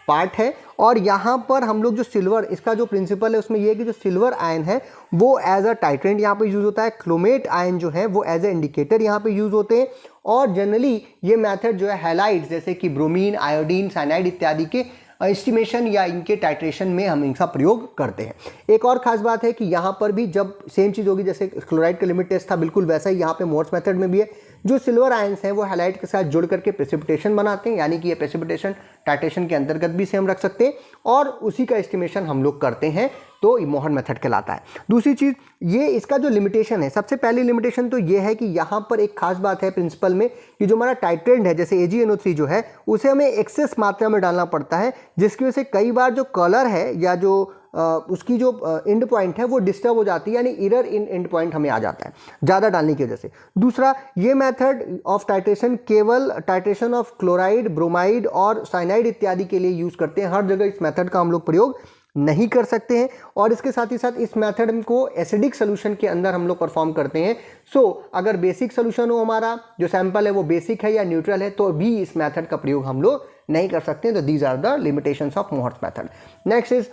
पार्ट है। और यहाँ पर हम लोग जो सिल्वर, इसका जो प्रिंसिपल है उसमें ये है कि जो सिल्वर आयन है वो एज अ टाइट्रेंट यहाँ पे यूज़ होता है, क्लोमेट आयन जो है वो एज ए इंडिकेटर यहाँ पे यूज़ होते हैं। और जनरली ये मेथड जो है हैलाइड्स जैसे कि ब्रोमीन, आयोडीन, साइनाइड इत्यादि के एस्टिमेशन या इनके टाइट्रेशन में हम इनका प्रयोग करते हैं। एक और खास बात है कि यहाँ पर भी जब सेम चीज़ होगी, जैसे क्लोराइड का लिमिट टेस्ट था बिल्कुल वैसा ही यहाँ पे मोहर्स मेथड में भी है। जो सिल्वर आयंस हैं वो हैलाइड के साथ जुड़ करके प्रेसिपिटेशन बनाते हैं, यानी कि ये प्रेसिपिटेशन टाइट्रेशन के अंतर्गत भी से हम रख सकते हैं और उसी का एस्टिमेशन हम लोग करते हैं, तो मोहर मेथड कहलाता है। दूसरी चीज़ ये इसका जो लिमिटेशन है, सबसे पहली लिमिटेशन तो ये है कि यहाँ पर एक खास बात है प्रिंसिपल में कि जो हमारा टाइट्रेंट है जैसे AgNO3 जो है उसे हमें एक्सेस मात्रा में डालना पड़ता है, जिसकी वजह से कई बार जो कलर है या जो उसकी जो एंड पॉइंट है वो डिस्टर्ब हो जाती है, यानी एरर इन एंड पॉइंट हमें आ जाता है ज़्यादा डालने की वजह से। दूसरा, ये मेथड ऑफ टाइट्रेशन केवल टाइट्रेशन ऑफ क्लोराइड, ब्रोमाइड और साइनाइड इत्यादि के लिए यूज़ करते हैं, हर जगह इस मेथड का हम लोग प्रयोग नहीं कर सकते हैं। और इसके साथ ही साथ इस मेथड को एसिडिक सोल्यूशन के अंदर हम लोग परफॉर्म करते हैं। सो अगर बेसिक सोल्यूशन हो, हमारा जो सैंपल है वो बेसिक है या न्यूट्रल है, तो भी इस मेथड का प्रयोग हम लोग नहीं कर सकते। तो these are the limitations of Mohr's method. Next is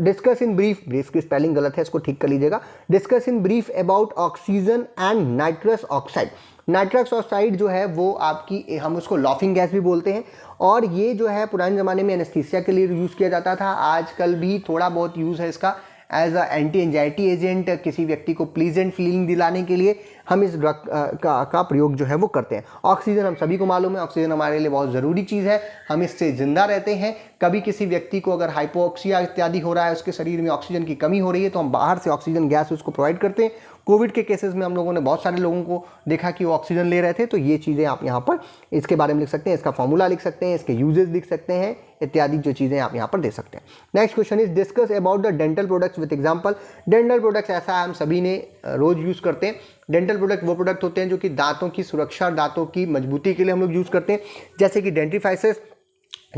discuss in brief, brief की स्पेलिंग गलत है, इसको ठीक कर लीजिएगा। Discuss in brief about oxygen and nitrous oxide. Nitrous oxide जो है वो आपकी, हम उसको लॉफिंग गैस भी बोलते हैं, और ये जो है पुराने ज़माने में एनेस्थीसिया के लिए यूज़ किया जाता था। आजकल भी थोड़ा बहुत यूज़ है इसका as a anti anxiety agent, किसी व्यक्ति को प्लीजेंट फीलिंग दिलाने के लिए हम इस ड्रग का प्रयोग जो है वो करते हैं। ऑक्सीजन हम सभी को मालूम है, ऑक्सीजन हमारे लिए बहुत ज़रूरी चीज़ है, हम इससे ज़िंदा रहते हैं। कभी किसी व्यक्ति को अगर हाइपोक्सिया इत्यादि हो रहा है, उसके शरीर में ऑक्सीजन की कमी हो रही है, तो हम बाहर से ऑक्सीजन गैस उसको प्रोवाइड करते हैं। कोविड के केसेस में हम लोगों ने बहुत सारे लोगों को देखा कि वो ऑक्सीजन ले रहे थे। तो ये चीज़ें आप यहाँ पर इसके बारे में लिख सकते हैं, इसका फॉर्मूला लिख सकते हैं, इसके यूजेस लिख सकते हैं, इत्यादि जो चीज़ें आप यहाँ पर दे सकते हैं। Next question is discuss about the dental products with example. Dental products ऐसा है, हम सभी ने रोज यूज़ करते हैं। डेंटल प्रोडक्ट वो प्रोडक्ट होते हैं जो कि दांतों की सुरक्षा, दांतों की मजबूती के लिए हम लोग यूज़ करते हैं, जैसे कि डेंटिफाइसेस,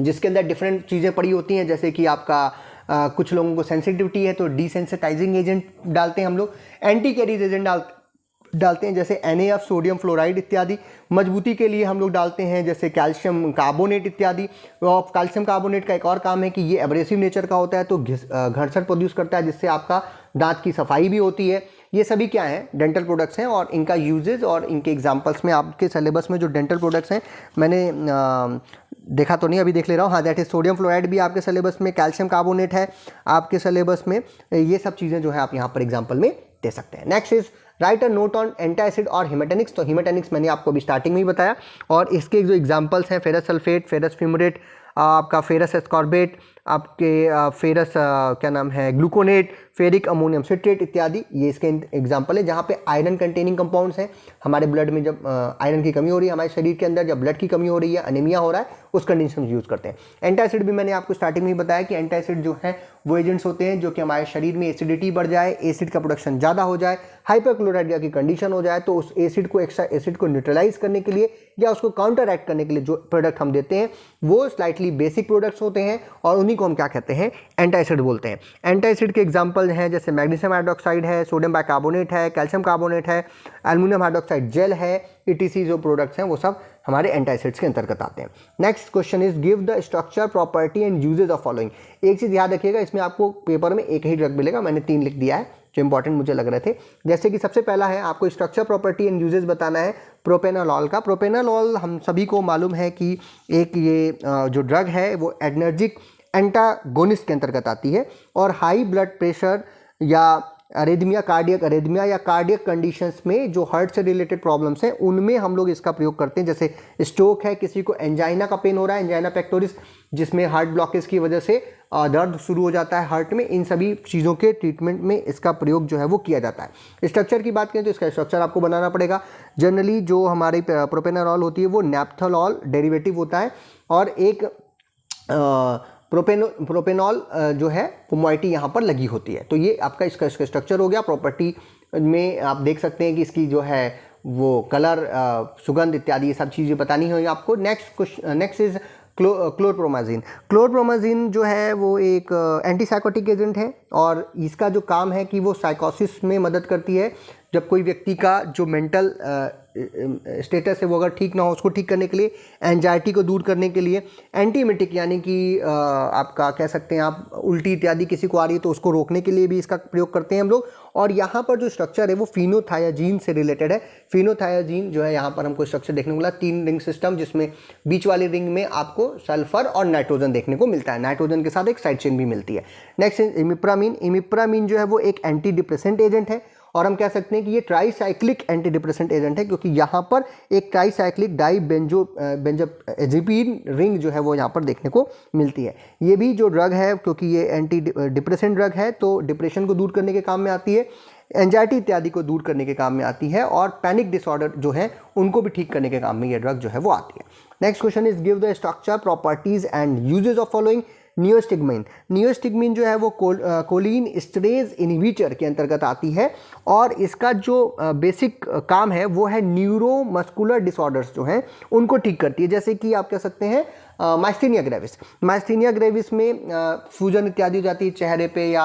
जिसके अंदर डिफरेंट चीज़ें पड़ी होती हैं, जैसे कि आपका कुछ लोगों को सेंसिटिविटी है तो डिसेंसिटाइजिंग एजेंट डालते हैं हम लोग, एंटी कैरीज एजेंट डालते हैं जैसे NaF, सोडियम फ्लोराइड इत्यादि। मजबूती के लिए हम लोग डालते हैं जैसे कैल्शियम कार्बोनेट इत्यादि। और कैल्शियम कार्बोनेट का एक और काम है कि ये एब्रेसिव नेचर का होता है, तो घर्षण प्रोड्यूस करता है, जिससे आपका दांत की सफाई भी होती है। ये सभी क्या हैं, डेंटल प्रोडक्ट्स हैं, और इनका यूजेज और इनके एग्जांपल्स में आपके सिलेबस में जो डेंटल प्रोडक्ट्स हैं, मैंने देखा तो नहीं, अभी देख ले रहा हूँ। हाँ, दैट इज सोडियम फ्लोराइड भी आपके सिलेबस में, कैल्शियम कार्बोनेट है आपके सिलेबस में। ये सब चीज़ें जो है आप यहाँ पर एग्जाम्पल में दे सकते हैं। Next is right a note on antacid और हिमेटेनिक्स। तो हिमेटेनिक्स मैंने आपको अभी स्टार्टिंग में ही बताया, और इसके जो एग्जांपल्स हैं, फेरस सल्फेट, फेरस फ्यूमरेट, आपका फेरस एस्कॉर्बेट, आपके फेरस क्या नाम है, ग्लूकोनेट, फेरिक अमोनियम सिट्रेट इत्यादि, ये इसके एग्जांपल है। जहाँ पे आयरन कंटेनिंग कंपाउंड्स हैं, हमारे ब्लड में जब आयरन की कमी हो रही है, हमारे शरीर के अंदर जब ब्लड की कमी हो रही है, अनीमिया हो रहा है, उस कंडीशन में यूज़ करते हैं। एंटासिड भी मैंने आपको स्टार्टिंग में ही बताया कि एंटासिड जो है वो एजेंट्स होते हैं जो कि हमारे शरीर में एसिडिटी बढ़ जाए, एसिड का प्रोडक्शन ज़्यादा हो जाए, हाइपरक्लोराइडिया की कंडीशन हो जाए, तो उस एसिड को, एक्स्ट्रा एसिड को न्यूट्रलाइज करने के लिए या उसको काउंटर एक्ट करने के लिए जो प्रोडक्ट हम देते हैं वो स्लाइटली बेसिक प्रोडक्ट्स होते हैं, और उन्हीं को हम क्या कहते हैं, एंटासिड बोलते हैं। एंटासिड के एग्जांपल हैं जैसे मैग्नीशियम हाइड्रोक्साइड है, सोडियम बाइकार्बोनेट है, कैल्शियम कार्बोनेट है, एल्युमिनियम हाइड्रोक्साइड जेल है, ETC जो प्रोडक्ट्स हैं वो सब हमारे एंटासिड्स के अंतर्गत आते हैं। Next question is give the structure, property and uses of following. एक चीज़ याद रखिएगा, इसमें आपको पेपर में एक ही ड्रग मिलेगा, मैंने 3 लिख दिया है जो इंपॉर्टेंट मुझे लग रहे थे। जैसे कि सबसे पहला है, आपको स्ट्रक्चर, प्रॉपर्टी एंड यूजेज बताना है प्रोपेनोलॉल का। प्रोपेनोलॉल हम सभी को मालूम है कि एक ये जो ड्रग है वो एडर्जिक एंटागोनिस्ट के अंतर्गत आती है, और हाई ब्लड प्रेशर या अरेदमिया, कार्डियक अरेदमिया या कार्डियक कंडीशंस में जो हार्ट से रिलेटेड प्रॉब्लम्स हैं उनमें हम लोग इसका प्रयोग करते हैं। जैसे स्ट्रोक है, किसी को एंजाइना का पेन हो रहा है, एंजाइना पेक्टोरिस, जिसमें हार्ट ब्लॉकेज की वजह से दर्द शुरू हो जाता है हार्ट में, इन सभी चीज़ों के ट्रीटमेंट में इसका प्रयोग जो है वो किया जाता है। स्ट्रक्चर की बात करें तो इसका स्ट्रक्चर आपको बनाना पड़ेगा। जनरली जो हमारी प्रोपेनोलॉल होती है वो नैप्थोलॉल डेरिवेटिव होता है, और एक प्रोपेनॉल जो है वो मोइटी यहाँ पर लगी होती है। तो ये आपका इसका स्ट्रक्चर हो गया। प्रॉपर्टी में आप देख सकते हैं कि इसकी जो है वो कलर, सुगंध इत्यादि ये सब चीज़ें बतानी होगी आपको। Next is क्लोरप्रोमाजिन। क्लोरप्रोमाजिन जो है वो एक एंटीसाइकोटिक एजेंट है, और इसका जो काम है कि वो साइकोसिस में मदद करती है। जब कोई व्यक्ति का जो मेंटल स्टेटस है वो अगर ठीक ना हो, उसको ठीक करने के लिए, एंजाइटी को दूर करने के लिए, एंटीमेटिक यानी कि आपका कह सकते हैं आप उल्टी इत्यादि किसी को आ रही है तो उसको रोकने के लिए भी इसका प्रयोग करते हैं हम लोग। और यहाँ पर जो स्ट्रक्चर है वो फिनोथायाजीन से रिलेटेड है। फिनोथायाजीन जो है यहाँ पर हमको स्ट्रक्चर देखने को मिला, 3 रिंग सिस्टम, जिसमें बीच वाली रिंग में आपको सल्फर और नाइट्रोजन देखने को मिलता है, नाइट्रोजन के साथ एक साइड चेन भी मिलती है। नेक्स्ट इमिप्रामीन। इमिप्रामीन जो है वो एक एंटी डिप्रेसेंट एजेंट है, और हम कह सकते हैं कि ये ट्राईसाइक्लिक एंटी डिप्रेसेंट एजेंट है, क्योंकि यहाँ पर एक ट्राईसाइक्लिक डाइबेंजोजेपिन रिंग जो है वो यहाँ पर देखने को मिलती है। ये भी जो ड्रग है, क्योंकि ये एंटी डिप्रेसेंट ड्रग है तो डिप्रेशन को दूर करने के काम में आती है, एंजाइटी इत्यादि को दूर करने के काम में आती है, और पैनिक डिसऑर्डर जो है उनको भी ठीक करने के काम में ये ड्रग जो है वो आती है। Next question is give the structure, properties and uses of following. Neostigmine. Neostigmine जो है वो कोलिन स्टेरेज इनहिबिटर के अंतर्गत आती है और इसका जो बेसिक काम है वो है न्यूरोमस्कुलर डिसऑर्डर्स जो हैं उनको ठीक करती है, जैसे कि आप कह सकते हैं माइस्थीनिया ग्रेविस। माइस्थीनिया ग्रेविस में सूजन इत्यादि हो जाती है चेहरे पे या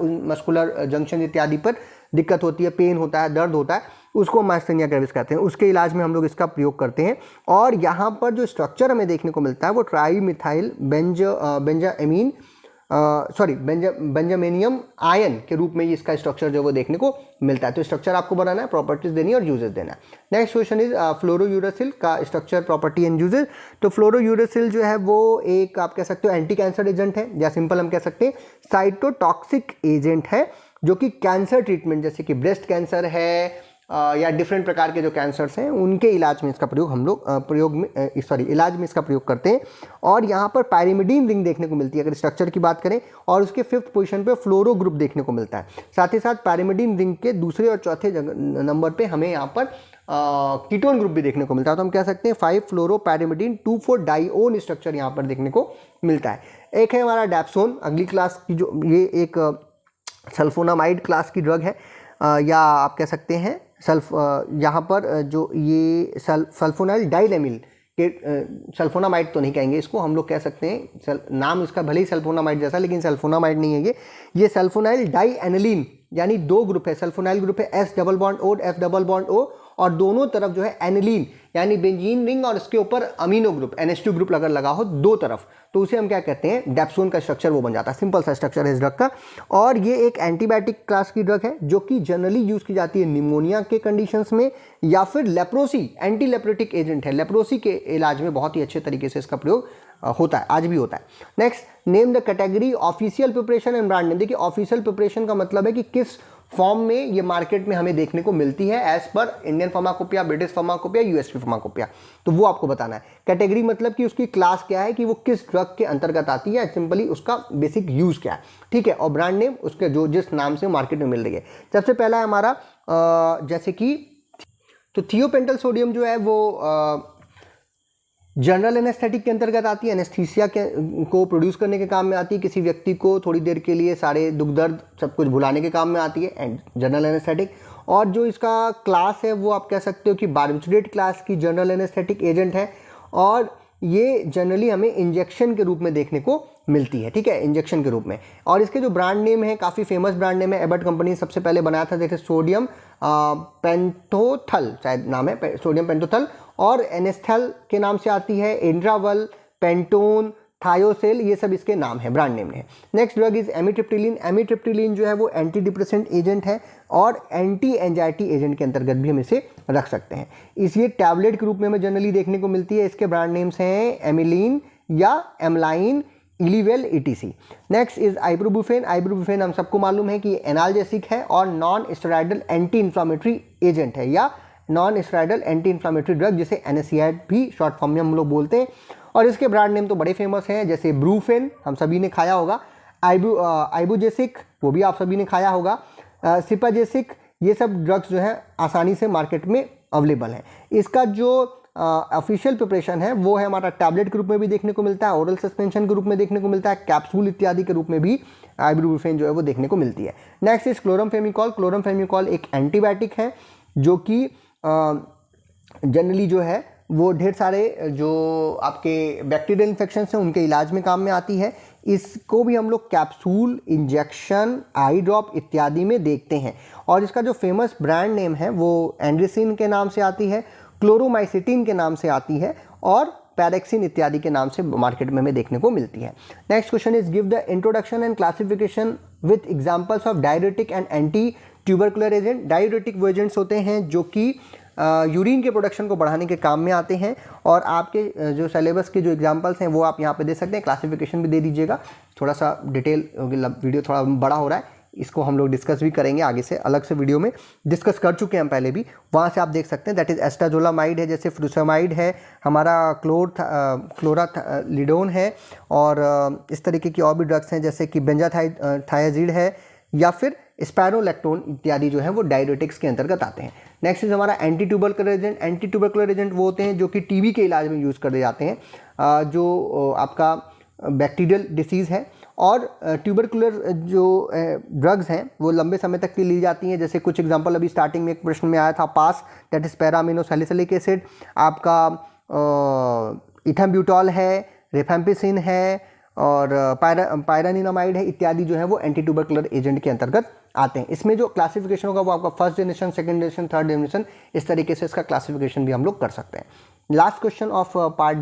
मस्कुलर जंक्शन इत्यादि पर दिक्कत होती है, पेन होता है, दर्द होता है, उसको माइस्थीनिया ग्रेविस कहते हैं। उसके इलाज में हम लोग इसका प्रयोग करते हैं और यहाँ पर जो स्ट्रक्चर हमें देखने को मिलता है वो ट्राईमिथाइल बेंजामेनियम आयन के रूप में इसका स्ट्रक्चर जो वो देखने को मिलता है। तो स्ट्रक्चर आपको बनाना है, प्रॉपर्टीज देनी है और यूजेस देना है। नेक्स्ट क्वेश्चन इज फ्लोरोयूरासिल का स्ट्रक्चर, प्रॉपर्टी एंड यूजेस। तो फ्लोरोयूरासिल जो है वो एक आप कह सकते हो एंटी कैंसर एजेंट है, या सिंपल हम कह सकते हैं साइटोटॉक्सिक एजेंट है, जो कि कैंसर ट्रीटमेंट जैसे कि ब्रेस्ट कैंसर है या डिफरेंट प्रकार के जो कैंसर्स हैं उनके इलाज में इसका प्रयोग हम लोग इलाज में इसका प्रयोग करते हैं। और यहाँ पर पायरिमिडीन रिंग देखने को मिलती है अगर स्ट्रक्चर की बात करें, और उसके 5th पोजीशन पे फ्लोरो ग्रुप देखने को मिलता है। साथ ही साथ पायरिमिडीन रिंग के दूसरे और चौथे नंबर पे हमें यहाँ पर कीटोन ग्रुप भी देखने को मिलता है। तो हम कह सकते हैं 5 फ्लोरो पायरिमिडीन 2,4 डाइओन स्ट्रक्चर यहाँ पर देखने को मिलता है। एक है हमारा डैप्सोन, अगली क्लास की जो ये एक सल्फोनामाइड क्लास की ड्रग है, या आप कह सकते हैं यहाँ पर जो ये सल्फोनाइल डाइलेमिल के सल्फोनामाइड तो नहीं कहेंगे इसको, हम लोग कह सकते हैं नाम इसका भले ही सल्फोनामाइड जैसा, लेकिन सल्फोनामाइड नहीं है ये सल्फोनाइल डाई एनिलीन, यानी 2 ग्रुप है। सल्फोनाइल ग्रुप है S double bond O F double bond O, और दोनों तरफ जो है एनिलीन यानी बेंजीन रिंग और इसके ऊपर अमीनो ग्रुप NH2 ग्रुप अगर लगा हो 2 तरफ, तो उसे हम क्या कहते हैं, डैप्सोन का स्ट्रक्चर वो बन जाता है। सिंपल सा स्ट्रक्चर है इस ड्रग का। और ये एक एंटीबायोटिक क्लास की ड्रग है जो कि जनरली यूज की जाती है निमोनिया के कंडीशंस में, या फिर लेप्रोसी, एंटी लेप्रोटिक एजेंट है। लेप्रोसी के इलाज में बहुत ही अच्छे तरीके से इसका प्रयोग होता है, आज भी होता है। Next, name the category official preparation and brand name. देखिए ऑफिशियल प्रिपरेशन का मतलब है कि किस फॉर्म में ये मार्केट में हमें देखने को मिलती है as per Indian pharmacopoeia, British pharmacopoeia, USP pharmacopoeia, तो वो आपको बताना है। कैटेगरी मतलब कि उसकी क्लास क्या है, कि वो किस ड्रग के अंतर्गत आती है, सिंपली उसका बेसिक यूज क्या है, ठीक है। और ब्रांड नेम उसके जो जिस नाम से मार्केट में मिल रही है। सबसे पहला है हमारा जैसे कि तो थियोपेंटल सोडियम जो है वो जनरल एनेस्थेटिक के अंतर्गत आती है, एनेस्थीसिया को प्रोड्यूस करने के काम में आती है, किसी व्यक्ति को थोड़ी देर के लिए सारे दुख दर्द सब कुछ भुलाने के काम में आती है, एंड जनरल एनेस्थेटिक। और जो इसका क्लास है वो आप कह सकते हो कि बार्बिटरेट क्लास की जनरल एनेस्थेटिक एजेंट है, और ये जनरली हमें इंजेक्शन के रूप में देखने को मिलती है, ठीक है, इंजेक्शन के रूप में। और इसके जो ब्रांड नेम है, काफ़ी फेमस ब्रांड नेम है, एबट कंपनी सबसे पहले बनाया था, देखिए सोडियम पेंटोथल शायद नाम है, सोडियम पेंटोथल, और एनेस्थल के नाम से आती है, एंड्रावल, पेंटोन, थायोसेल, ये सब इसके नाम है, ब्रांड नेम है। Next drug is amitriptyline. Amitriptyline जो है वो एंटी डिप्रेसेंट एजेंट है और एंटी एंजाइटी एजेंट के अंतर्गत भी हम इसे रख सकते हैं। इसे टैबलेट के रूप में हमें जनरली देखने को मिलती है। इसके ब्रांड नेम्स हैं एमिलीन या Amline, Elivel, ETC। Next is ibuprofen. Ibuprofen हम सबको मालूम है कि एनाल्जेसिक है और non steroidal anti inflammatory agent है, या non steroidal anti inflammatory drug, जिसे NSAID भी शॉर्ट फॉर्म में हम लोग बोलते हैं। और इसके ब्रांड नेम तो बड़े फेमस हैं, जैसे ब्रूफेन हम सभी ने खाया होगा, आइबुजेसिक वो भी आप सभी ने खाया होगा, सिपाजेसिक, ये सब ड्रग्स जो है आसानी से मार्केट में अवेलेबल हैं। इसका जो ऑफिशियल प्रिपरेशन है वो है हमारा टैबलेट के रूप में भी देखने को मिलता है, ओरल सस्पेंशन के रूप में देखने को मिलता है, कैप्सूल इत्यादि के रूप में भी आइब्रोबुफेन जो है वो देखने को मिलती है। Next is क्लोरमफेमिकॉल। क्लोरमफेमिकॉल एक एंटीबायोटिक है जो कि जनरली जो है वो ढेर सारे जो आपके बैक्टीरियल इन्फेक्शन हैं उनके इलाज में काम में आती है। इसको भी हम लोग कैप्सूल, इंजेक्शन, आई ड्रॉप इत्यादि में देखते हैं। और इसका जो फेमस ब्रांड नेम है वो एंड्रेसिन के नाम से आती है, क्लोरोमाइसिटिन के नाम से आती है, और पैरेक्सिन इत्यादि के नाम से मार्केट में हमें देखने को मिलती है। Next question is give the introduction and classification with examples of diuretic and anti tubercular agent. Diuretic वो एजेंट्स होते हैं जो कि यूरिन के प्रोडक्शन को बढ़ाने के काम में आते हैं, और आपके जो सिलेबस के जो एग्जांपल्स हैं वो आप यहाँ पे दे सकते हैं, क्लासिफिकेशन भी दे दीजिएगा। थोड़ा सा डिटेल वीडियो थोड़ा बड़ा हो रहा है, इसको हम लोग डिस्कस भी करेंगे आगे से, अलग से वीडियो में डिस्कस कर चुके हैं हम पहले भी, वहाँ से आप देख सकते हैं। दैट इज एस्टाजोलामाइड है, जैसे फ्रूसेमाइड है, हमारा क्लोरालिडोन है, और इस तरीके की और भी ड्रग्स हैं जैसे कि बेंजाथाइजिड है, या फिर स्पायरोलैक्टोन इत्यादि जो है वो डाययूरेटिक्स के अंतर्गत आते हैं। नेक्स्ट इज हमारा anti tubercular agent. Anti tubercular agent वो होते हैं जो कि टीबी के इलाज में यूज़ करे जाते हैं, जो आपका बैक्टीरियल डिसीज़ है। और ट्यूबरकुलर जो ड्रग्स हैं वो लंबे समय तक के ली जाती हैं। जैसे कुछ एग्जांपल अभी स्टार्टिंग में एक प्रश्न में आया था, पास, दैट इज़ पैरामिनोसैलिसिलिक एसिड, आपका इथाम्ब्यूटॉल है, रिफेम्पिसिन है और पायरानिनामाइड है इत्यादि जो है वो एंटी ट्यूबरकुलर एजेंट के अंतर्गत आते हैं। इसमें जो क्लासिफिकेशन होगा वो आपका first generation, second generation, third generation, इस तरीके से इसका क्लासिफिकेशन भी हम लोग कर सकते हैं। Last question of part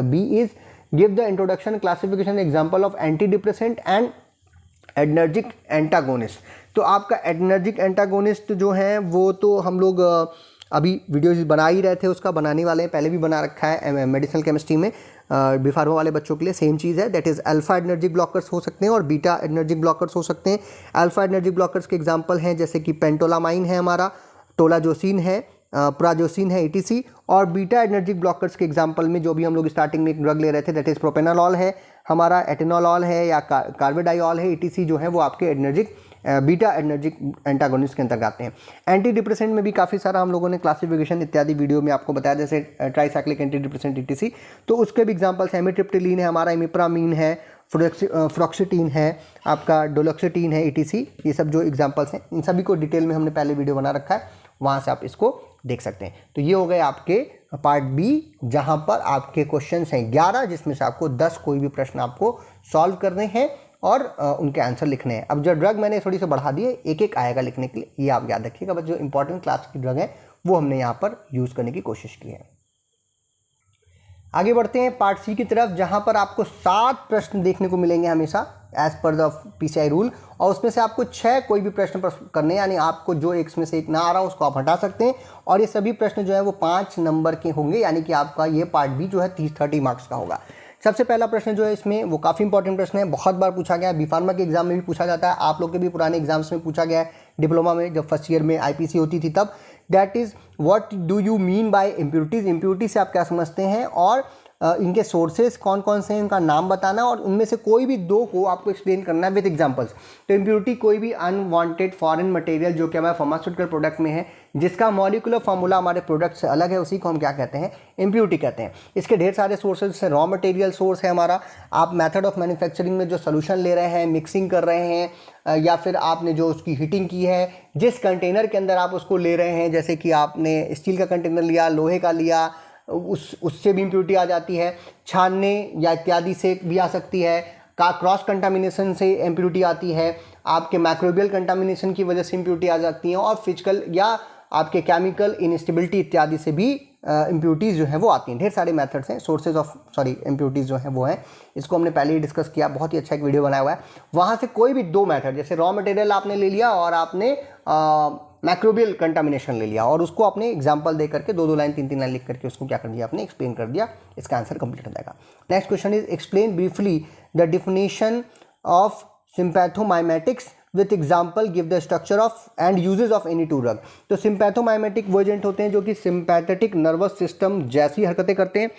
B is give the introduction classification example of anti depressant and adrenergic antagonist. तो आपका एडर्जिक एंटागोनिस्ट जो है वो तो हम लोग अभी वीडियोज बना ही रहे थे, उसका बनाने वाले हैं, पहले भी बना रखा है मेडिसिनल केमिस्ट्री में। बी फार्मा वाले बच्चों के लिए सेम चीज़ है, दैट इज़ अल्फा एडर्जिक ब्लॉकर्स हो सकते हैं और बीटा एडर्जिक ब्लॉकर्स हो सकते हैं। अल्फा एडर्जिक ब्लॉकर्स के एग्जांपल हैं जैसे कि पेंटोलामाइन है हमारा, टोलाजोसिन है, प्राजोसिन है ETC। और बीटा एडर्जिक ब्लॉकर्स के एग्जांपल में जो भी हम लोग स्टार्टिंग में एक ड्रग ले रहे थे दैट इज़ प्रोपेनोलॉल है हमारा, एटेनोलॉल है या कार्बेडाइल है, ETC जो है वो आपके एडर्जिक बीटा एडर्जिक एंटागोनिस्ट के अंतर्गत आते हैं। एंटी डिप्रेसेंट में भी काफ़ी सारा हम लोगों ने क्लासिफिकेशन इत्यादि वीडियो में आपको बताया, जैसे ट्राइसाइक्लिक एंटी डिप्रेसेंट ETC, तो उसके भी एग्जांपल्स एमिट्रिप्टिलीन है हमारा, इमिप्रामीन है, फ्लॉक्सिटीन है, आपका डोलोक्सिटीन है ETC। ये सब जो एग्जांपल्स हैं इन सभी को डिटेल में हमने पहले वीडियो बना रखा है, वहाँ से आप इसको देख सकते हैं। तो ये हो गए आपके पार्ट बी, जहाँ पर आपके क्वेश्चंस हैं 11, जिसमें से आपको 10 कोई भी प्रश्न आपको सॉल्व करने हैं और उनके आंसर लिखने हैं। अब जो ड्रग मैंने थोड़ी सी बढ़ा दी है, एक एक आएगा लिखने के लिए, ये आप याद रखिएगा। बस जो इंपॉर्टेंट क्लास की ड्रग है वो हमने यहाँ पर यूज़ करने की कोशिश की है। आगे बढ़ते हैं पार्ट सी की तरफ, जहाँ पर आपको 7 प्रश्न देखने को मिलेंगे हमेशा as per the PCI rule, और उसमें से आपको 6 कोई भी प्रश्न करने, यानी आपको जो एक में से एक ना आ रहा हो उसको आप हटा सकते हैं। और ये सभी प्रश्न जो है वो 5 नंबर के होंगे, यानी कि आपका ये पार्ट बी जो है 30 मार्क्स का होगा। सबसे पहला प्रश्न जो है इसमें वो काफ़ी इंपॉर्टेंट प्रश्न है, बहुत बार पूछा गया है, बी फार्मा के एग्जाम में भी पूछा जाता है, आप लोग के भी पुराने एग्जाम्स में पूछा गया है, डिप्लोमा में जब फर्स्ट ईयर में IPC होती थी तब। That is what do you mean by impurities. Impurity से आप क्या समझते हैं और इनके सोर्सेज कौन कौन से हैं, इनका नाम बताना, और उनमें से कोई भी 2 को आपको एक्सप्लेन करना है विद एग्जांपल्स। तो इम्प्योरिटी कोई भी अनवांटेड फॉरेन मटेरियल जो कि हमारे फार्मास्यूटिकल प्रोडक्ट में है, जिसका मॉलिक्यूलर फार्मूला हमारे प्रोडक्ट से अलग है, उसी को हम क्या कहते हैं, इम्प्योरिटी कहते हैं। इसके ढेर सारे सोर्सेज हैं, रॉ मटेरियल सोर्स है हमारा, आप मेथड ऑफ मैन्युफैक्चरिंग में जो सोल्यूशन ले रहे हैं, मिक्सिंग कर रहे हैं, या फिर आपने जो उसकी हीटिंग की है, जिस कंटेनर के अंदर आप उसको ले रहे हैं, जैसे कि आपने स्टील का कंटेनर लिया, लोहे का लिया, उससे भी इम्प्योरिटी आ जाती है, छानने या इत्यादि से भी आ सकती है, क्रॉस कंटामिनेशन से इम्प्योरिटी आती है, आपके माइक्रोबियल कंटामिनेशन की वजह से इम्प्योरिटी आ जाती है, और फिजिकल या आपके केमिकल इनस्टेबिलिटी इत्यादि से भी इम्प्योरिटीज़ जो है वो आती हैं। ढेर सारे मेथड्स हैं, सोर्सेज ऑफ इम्प्योरिटीज़ जो हैं वो हैं, इसको हमने पहले ही डिस्कस किया, बहुत ही अच्छा एक वीडियो बनाया हुआ है। वहाँ से कोई भी 2 मेथड, जैसे रॉ मटेरियल आपने ले लिया और आपने माइक्रोबियल कंटामिनेशन ले लिया, और उसको आपने एग्जांपल दे करके 2-2 लाइन 3-3 लाइन लिख करके उसको क्या कर दिया, आपने एक्सप्लेन कर दिया, इसका आंसर कंप्लीट हो जाएगा। Next question is explain briefly the definition of sympathomimetics with example, give the structure of and uses of any 2 drug. तो सिंपैथोमाइमेटिक वो एजेंट होते हैं जो कि सिंपैथेटिक नर्वस सिस्टम जैसी हरकतें करते हैं,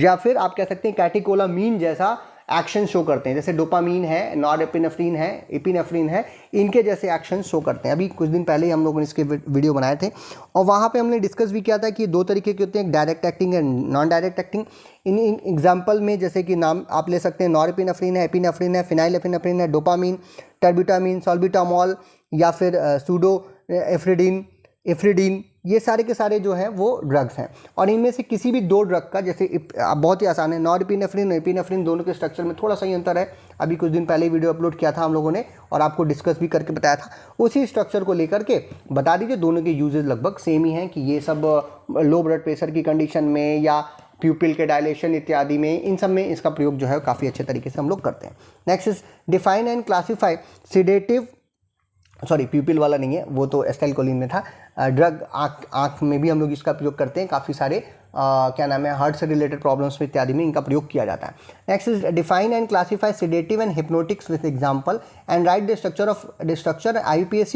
या फिर आप कह सकते हैं कैटेकोलामीन जैसा एक्शन शो करते हैं, जैसे डोपामीन है, नॉरएपिनेफ्रिन है, एपिनेफ्रिन है, इनके जैसे एक्शन शो करते हैं। अभी कुछ दिन पहले ही हम लोगों ने इसके वीडियो बनाए थे, और वहाँ पे हमने डिस्कस भी किया था कि 2 तरीके के होते हैं, direct acting and non direct acting. In example में जैसे कि नाम आप ले सकते हैं, नॉरएपिनेफ्रिन है, एपिनेफ्रिन है, फिनाइलेपिनेफ्रिन है, डोपामीन, टर्बिटामीन, सॉल्बिटामॉल, या फिर सूडो एफ्रिडीन, ये सारे के सारे जो हैं वो ड्रग्स हैं। और इनमें से किसी भी 2 ड्रग का, जैसे बहुत ही आसान है, नॉरएपिनेफ्रिन और एपिनेफ्रिन दोनों के स्ट्रक्चर में थोड़ा सा ही अंतर है। अभी कुछ दिन पहले वीडियो अपलोड किया था हम लोगों ने और आपको डिस्कस भी करके बताया था, उसी स्ट्रक्चर को लेकर के बता दीजिए। दोनों के यूजेज लगभग सेम ही हैं कि ये सब लो ब्लड प्रेशर की कंडीशन में या प्यूपिल के डायलेशन इत्यादि में, इन सब में इसका प्रयोग जो है काफ़ी अच्छे तरीके से हम लोग करते हैं। Next is define and classify sedative, प्यूपिल वाला नहीं है, वो तो एस्टाइलकोलिन में था। ड्रग आँख में भी हम लोग इसका प्रयोग करते हैं, काफ़ी सारे क्या नाम है, हार्ट से रिलेटेड प्रॉब्लम्स में इत्यादि में इनका प्रयोग किया जाता है। Next is define and classify sedative and hypnotics with example and write the structure IUPAC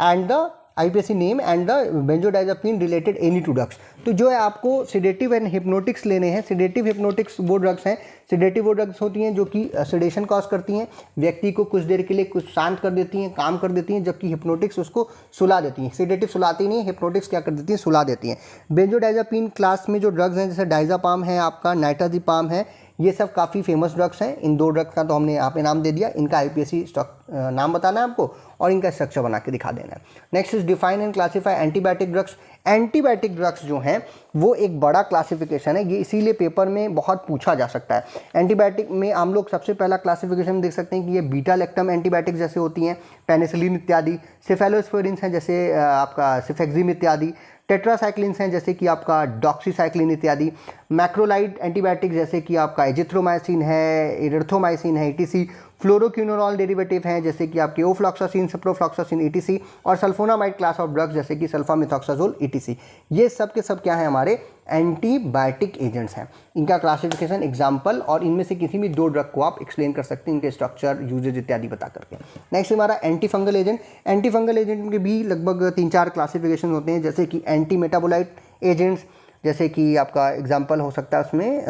and the IUPAC name and the benzodiazepine related any 2 drugs. तो जो है आपको सिडेटिव एंड हिप्नोटिक्स लेने हैं। सिडेटिव हिप्नोटिक्स वो ड्रग्स हैं, sedative वो drugs होती हैं जो कि सिडेशन कॉज करती हैं, व्यक्ति को कुछ देर के लिए कुछ शांत कर देती हैं, काम कर देती हैं, जबकि हिप्नोटिक्स उसको सुला देती हैं। सिडेटिव सुलाती नहीं है, हिप्नोटिक्स क्या कर देती हैं, सुला देती हैं। बेंजोडाइजापीन क्लास में जो ड्रग्स हैं, जैसे डाइजापाम है, आपका नाइट्राजिपाम है, ये सब काफ़ी फेमस ड्रग्स हैं। इन 2 ड्रग्स का तो हमने यहाँ पे नाम दे दिया, इनका आईपीएससी नाम बताना है आपको और इनका स्ट्रक्चर बना के दिखा देना है। Next is define and classify antibiotic drugs. Antibiotic drugs जो हैं वो एक बड़ा क्लासिफिकेशन है, ये इसीलिए पेपर में बहुत पूछा जा सकता है। एंटीबायोटिक में हम लोग सबसे पहला क्लासिफिकेशन देख सकते हैं कि ये बीटा लैक्टम एंटीबायोटिक जैसे होती हैं, पेनिसिलिन इत्यादि, सेफेलोस्पोरिन्स हैं जैसे आपका सिफेक्जिम इत्यादि, टेट्रासाइक्लिन्स हैं जैसे कि आपका डॉक्सीसाइक्लिन इत्यादि, मैक्रोलाइड एंटीबायोटिक जैसे कि आपका एजिथ्रोमाइसिन है, इरिथ्रोमाइसिन है, ईटीसी, फ्लोरोक्विनोलॉल डेरिवेटिव हैं जैसे कि आपके ओफ्लॉक्सासिन, सिप्रोफ्लॉक्सासिन, ईटीसी, और सल्फोनामाइड क्लास ऑफ ड्रग्स जैसे कि सल्फामिथॉक्साजोल, ईटीसी। ये सब के सब क्या है, हमारे एंटीबायोटिक एजेंट्स हैं। इनका क्लासिफिकेशन एग्जाम्पल और इनमें से किसी भी 2 ड्रग को आप एक्सप्लेन कर सकते हैं, इनके स्ट्रक्चर, यूजेज इत्यादि बता करके। नेक्स्ट हमारा anti fungal agent. Anti fungal agent के भी लगभग 3-4 क्लासिफिकेशन होते हैं, जैसे कि एंटी मेटाबोलाइट एजेंट्स, जैसे कि आपका एग्जाम्पल हो सकता है उसमें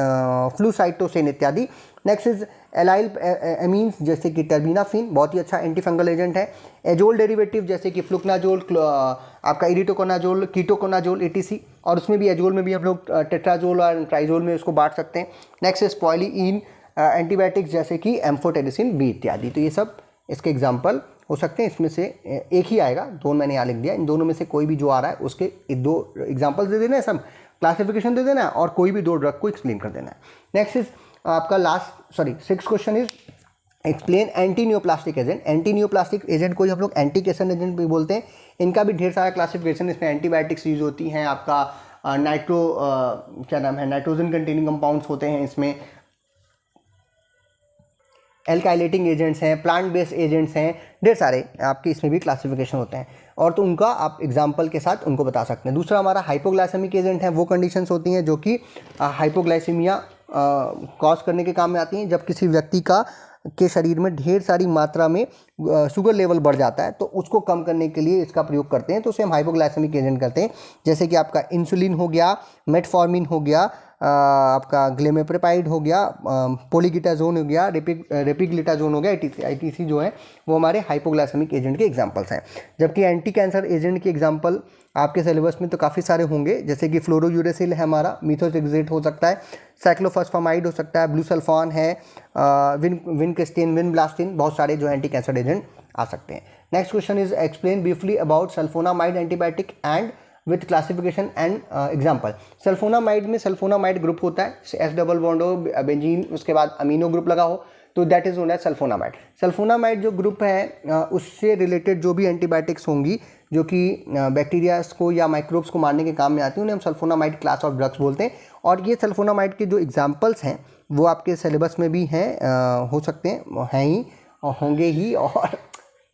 फ्लूसाइटोसिन इत्यादि। नेक्स्ट इज एलाइल एमीन्स जैसे कि टर्बिनाफिन, बहुत ही अच्छा एंटी फंगल एजेंट है। एजोल डेरिवेटिव जैसे कि फ्लुकनाजोल, आपका इरिटोकोनाजोल, कीटोकोनाजोल, एटीसी, और उसमें भी एजोल में भी हम लोग टेट्राजोल और ट्राइजोल में उसको बांट सकते हैं। नेक्स्ट इज पॉलीइन एंटीबायोटिक्स जैसे कि एम्फोटेरिसिन बी इत्यादि। तो ये सब इसके एग्जाम्पल हो सकते हैं, इसमें से एक ही आएगा, 2 मैंने यहाँ लिख दिया, इन दोनों में से कोई भी जो आ रहा है उसके 2 एग्जाम्पल्स दे देना है, सब क्लासिफिकेशन दे देना है और कोई भी 2 ड्रग को एक्सप्लेन कर देना है। नेक्स्ट इज आपका 6th question is explain anti neoplastic agent. Anti neoplastic agent को हम लोग एंटीकेसन एजेंट भी बोलते हैं। इनका भी ढेर सारा क्लासिफिकेशन, इसमें एंटीबायोटिक्स यूज होती हैं, आपका नाइट्रोजन कंटेनिंग कंपाउंड्स होते हैं, इसमें एल्काइलेटिंग एजेंट्स हैं, प्लांट बेस्ड एजेंट्स हैं, ढेर सारे आपके इसमें भी क्लासिफिकेशन होते हैं, और तो उनका आप एग्जाम्पल के साथ उनको बता सकते हैं। दूसरा हमारा हाइपोग्लाइसेमिक एजेंट है। वो कंडीशंस होती हैं जो कि हाइपोग्लाइसीमिया कॉज करने के काम में आती हैं, जब किसी व्यक्ति के शरीर में ढेर सारी मात्रा में शुगर लेवल बढ़ जाता है, तो उसको कम करने के लिए इसका प्रयोग करते हैं, तो उसे हम हाइपोग्लाइसेमिक एजेंट करते हैं। जैसे कि आपका इंसुलिन हो गया, मेटफॉर्मिन हो गया, आपका ग्लेमेप्रेपाइड हो गया, पोलीगिटाजोन हो गया, रेपिग्लिटाजोन हो गया, आईटीसी जो है वो हमारे हाइपोग्लाइसेमिक एजेंट के एग्जांपल्स हैं। जबकि एंटी कैंसर एजेंट के एग्जांपल आपके सिलेबस में तो काफ़ी सारे होंगे, जैसे कि फ्लोरोयूरेसिल है हमारा, मिथोट्रेक्सेट हो सकता है, साइक्लोफॉस्फामाइड हो सकता है, ब्लूसल्फॉन है, विनक्रिस्टिन, विनब्लास्टिन, बहुत सारे जो एंटी कैंसर एजेंट आ सकते हैं। Next question is explain briefly about sulfonamide antibiotic and with classification and example. Sulfonamide में सल्फोनामाइड ग्रुप होता है, एस डबल बॉन्ड हो, बेंजीन, उसके बाद अमीनो ग्रुप लगा हो, तो that is known as sulfonamide. Sulfonamide जो ग्रुप है उससे रिलेटेड जो भी एंटीबायोटिक्स होंगी जो कि बैक्टीरियाज को या माइक्रोब्स को मारने के काम में आती हैं, उन्हें हम सल्फोनामाइड क्लास ऑफ ड्रग्स बोलते हैं। और ये सल्फोनामाइड के जो एग्जाम्पल्स हैं वो आपके सिलेबस में भी हैं, हो सकते हैं, हैं ही और होंगे ही, और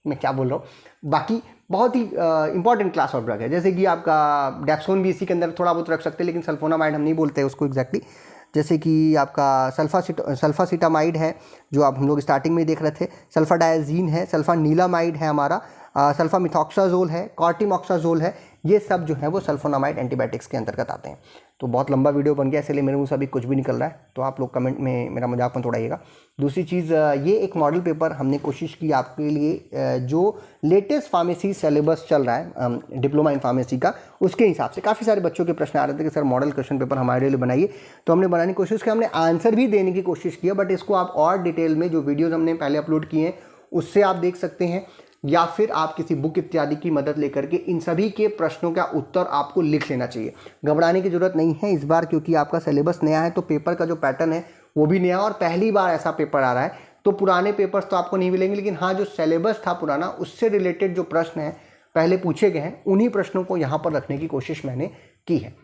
मैं क्या बोल रहा हूँ, बाकी बहुत ही इंपॉर्टेंट क्लास ऑफ ड्रग है। जैसे कि आपका डेप्सोन भी इसी के अंदर थोड़ा बहुत रख सकते हैं, लेकिन सल्फोनामाइड हम नहीं बोलते हैं उसको एग्जैक्टली। जैसे कि आपका सल्फासिटामाइड है जो आप हम लोग स्टार्टिंग में ही देख रहे थे, सल्फाडायजीन है, सल्फानीलामाइड है हमारा, सल्फामिथॉक्साजोल है, कॉर्टिमॉक्साजोल है, ये सब जो है वो सल्फोनामाइड एंटीबायोटिक्स के अंतर्गत आते हैं। तो बहुत लंबा वीडियो बन गया, इसलिए मेरे मुँह से अभी कुछ भी निकल रहा है, तो आप लोग कमेंट में मेरा मजाक मत उड़ाइएगा। दूसरी चीज़, ये एक मॉडल पेपर हमने कोशिश की आपके लिए, जो लेटेस्ट फार्मेसी सिलेबस चल रहा है डिप्लोमा इन फार्मेसी का, उसके हिसाब से काफ़ी सारे बच्चों के प्रश्न आ रहे थे कि सर मॉडल क्वेश्चन पेपर हमारे लिए बनाइए, तो हमने बनाने की कोशिश की, हमने आंसर भी देने की कोशिश किया, बट इसको आप और डिटेल में जो वीडियोज़ हमने पहले अपलोड किए हैं उससे आप देख सकते हैं, या फिर आप किसी बुक इत्यादि की मदद लेकर के इन सभी के प्रश्नों का उत्तर आपको लिख लेना चाहिए। घबराने की जरूरत नहीं है इस बार, क्योंकि आपका सिलेबस नया है, तो पेपर का जो पैटर्न है वो भी नया, और पहली बार ऐसा पेपर आ रहा है, तो पुराने पेपर्स तो आपको नहीं मिलेंगे, लेकिन हाँ जो सिलेबस था पुराना उससे रिलेटेड जो प्रश्न हैं पहले पूछे गए हैं, उन्हीं प्रश्नों को यहाँ पर रखने की कोशिश मैंने की है।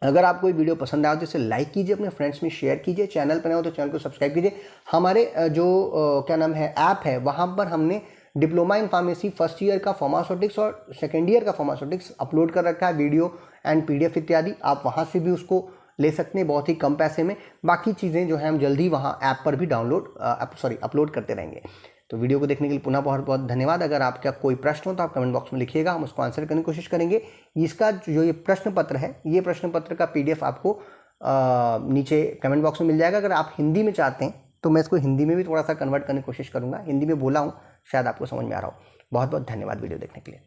अगर आपको ये वीडियो पसंद आया तो इसे लाइक कीजिए, अपने फ्रेंड्स में शेयर कीजिए, चैनल पर नए हो तो चैनल को सब्सक्राइब कीजिए। हमारे जो क्या नाम है ऐप है, वहाँ पर हमने diploma in pharmacy first year का फार्मास्यूटिक्स और सेकेंड ईयर का फार्मास्यूटिक्स अपलोड कर रखा है, वीडियो एंड पीडीएफ इत्यादि, आप वहाँ से भी उसको ले सकते हैं बहुत ही कम पैसे में। बाकी चीज़ें जो हैं हम जल्दी वहाँ ऐप पर भी अपलोड करते रहेंगे। तो वीडियो को देखने के लिए पुनः बहुत बहुत धन्यवाद। अगर आपका कोई प्रश्न हो तो आप कमेंट बॉक्स में लिखिएगा, हम उसको आंसर करने की कोशिश करेंगे। इसका जो ये प्रश्न पत्र है, ये प्रश्न पत्र का पीडीएफ आपको नीचे कमेंट बॉक्स में मिल जाएगा। अगर आप हिंदी में चाहते हैं तो मैं इसको हिंदी में भी थोड़ा सा कन्वर्ट करने की कोशिश करूँगा, हिंदी में बोला हूँ, शायद आपको समझ में आ रहा हो। बहुत बहुत धन्यवाद वीडियो देखने के लिए।